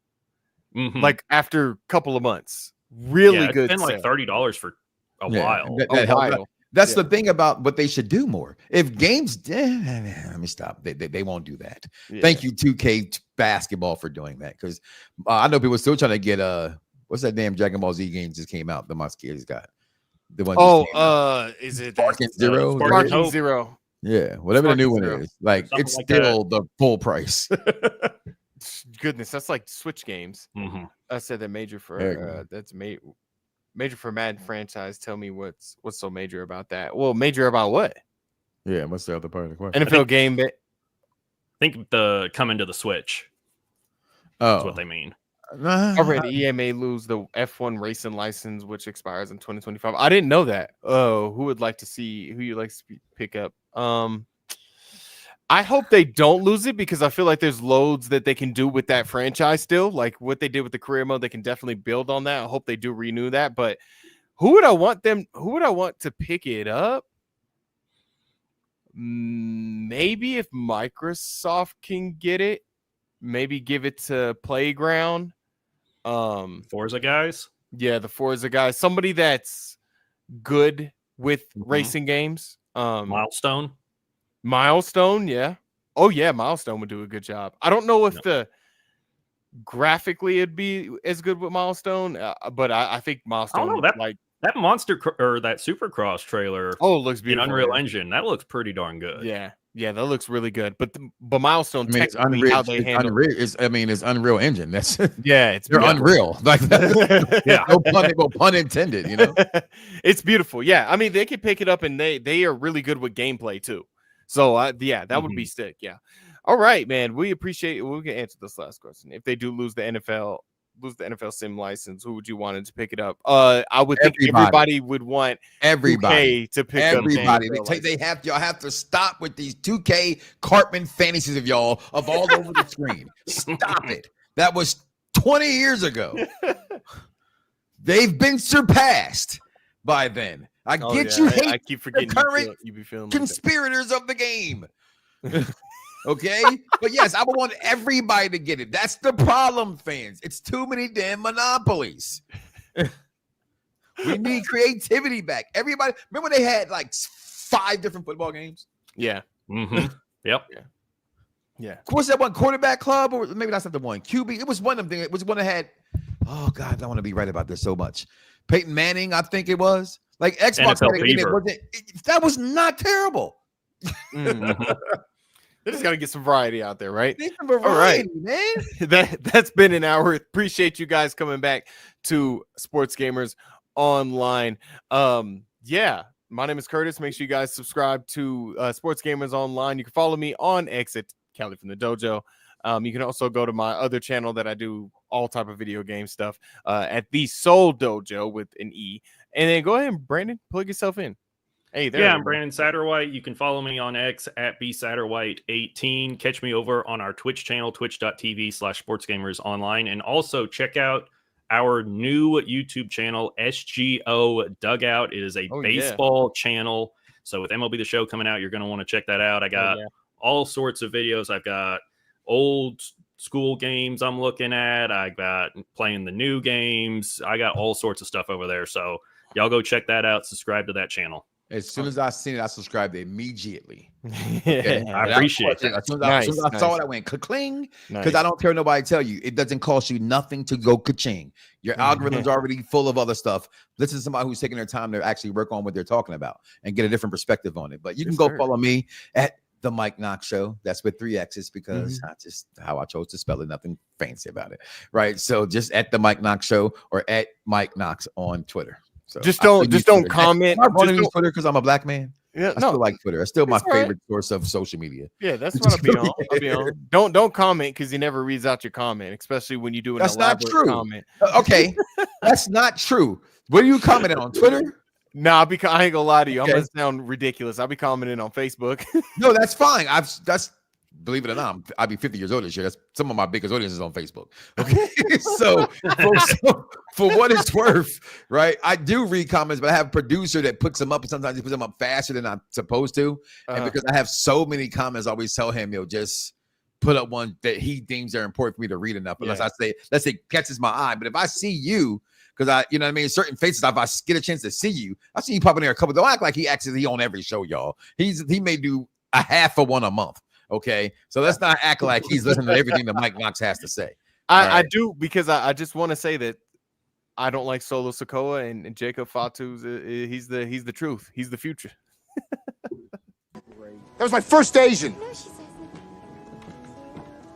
Mhm. like after a couple of months. Really Yeah, good it's been sale. like $30 for a while. A while. That's Yeah. the thing about what they should do more. If games, let me stop. They won't do that. Yeah. Thank you, 2K basketball, for doing that. Because I know people still trying to get what's that damn Dragon Ball Z game just came out? The my kids got the one. Is it Sparking Zero? Sparking Sparking Hope. Zero? Yeah, whatever the new one Sparking Zero. is. Like Something it's like still the full price. Goodness, that's like Switch games. Mhm. I said that major for There you go. that's major for Madden franchise. Tell me what's so major about that? Well, major about what? Yeah, what's the other part of the question? NFL game bit. I think the coming to the Switch Oh, is what they mean. Already, EA may lose the F1 racing license, which expires in 2025. I didn't know that. Oh, who you'd like to pick up? I hope they don't lose it, because I feel like there's loads that they can do with that franchise still. Like what they did with the career mode, they can definitely build on that. I hope they do renew that. But who would I want to pick it up? Maybe if Microsoft can get it. maybe give it to Playground. Forza guys. Yeah, the Forza guys. Somebody that's good with racing games. Milestone. Yeah. Oh yeah, Milestone would do a good job. I don't know if the graphically it'd be as good with Milestone, but I think Milestone. I don't know, that Monster or that Supercross trailer. Oh, it looks beautiful. In Unreal Engine, that looks pretty darn good. Yeah, that looks really good. But Milestone, it's technically, how they handle it. It's Unreal Engine. That's they're unreal. Like that. Yeah, no pun intended. You know, it's beautiful. Yeah, I mean they can pick it up and they are really good with gameplay too. So that would be sick. Yeah. All right, man. We appreciate it. We can answer this last question. If they do lose the NFL sim license, who would you want to pick it up? I would think everybody would want 2K to pick up everybody. Y'all have to stop with these 2K Cartman fantasies of y'all of all over the screen. Stop it. That was 20 years ago. They've been surpassed by then. I keep forgetting current you be feeling conspirators of the game. Okay, but yes, I would want everybody to get it. That's the problem, fans. It's too many damn monopolies. We need creativity back. Everybody, remember they had like 5 different football games? Yeah. Mm-hmm. Yep. Yeah. Of course, that one quarterback club, or maybe that's not the one. QB. It was one of them. It was one that had. Oh God, I want to be right about this so much. Peyton Manning, I think it was. Like Xbox, that was not terrible. Mm-hmm. They just got to get some variety out there, right? Some variety, man. That's been an hour. Appreciate you guys coming back to Sports Gamers Online. Yeah, my name is Curtis. Make sure you guys subscribe to Sports Gamers Online. You can follow me on X at Cali from the Dojo. You can also go to my other channel that I do all type of video game stuff at the Soul Dojo with an E. And then go ahead and Brandon, plug yourself in. Hey, there. Yeah, I'm Brandon Satterwhite. You can follow me on X at bsatterwhite18. Catch me over on our Twitch channel, twitch.tv/sportsgamersonline. And also check out our new YouTube channel, SGO Dugout. It is a baseball channel. So with MLB The Show coming out, you're going to want to check that out. I got all sorts of videos. I've got old school games I'm looking at. I got playing the new games. I got all sorts of stuff over there. So y'all go check that out. Subscribe to that channel. As soon as I seen it, I subscribed immediately. Okay? I appreciate it. As soon as I saw it, I went ka-cling. Because I don't care nobody tell you. It doesn't cost you nothing to go ka-ching. Your algorithm's already full of other stuff. Listen to somebody who's taking their time to actually work on what they're talking about and get a different perspective on it. But you can go follow me at The Mike Knox Show. That's with 3 X's because that's just how I chose to spell it. Nothing fancy about it. Right. So just at The Mike Knox Show or at Mike Knox on Twitter. So just don't comment. I want to use Twitter because I'm a black man. Yeah, I still like Twitter. It's still my favorite source of social media. Yeah, that's what I'll be on. Don't comment because he never reads out your comment, especially when you do an elaborate comment. Okay, that's not true. What are you commenting on Twitter? Nah, because I ain't gonna lie to you. I'm gonna sound ridiculous. I'll be commenting on Facebook. No, that's fine. Believe it or not, I'll be 50 years old this year. That's some of my biggest audiences on Facebook. Okay, so for what it's worth, right? I do read comments, but I have a producer that puts them up, and sometimes he puts them up faster than I'm supposed to. And because I have so many comments, I always tell him, just put up one that he deems are important for me to read enough. Unless let's say catches my eye. But if I see you, because you know what I mean, certain faces, if I get a chance to see you, I see you popping there a couple. Don't act like he on every show, y'all. He may do a half of one a month. Okay, so let's not act like he's listening to everything that Mike Knox has to say. I do, because I just want to say that I don't like Solo Sikoa and Jacob Fatu's. He's the truth. He's the future. That was my first Asian.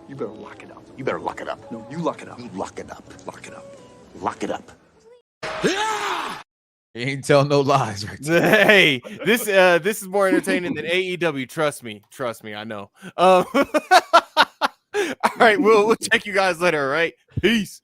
You better lock it up. You better lock it up. No, you lock it up. You lock it up. Lock it up. Lock it up. He ain't telling no lies, right? Hey, this is more entertaining than AEW. Trust me, I know. All right, we'll check you guys later. All right, peace.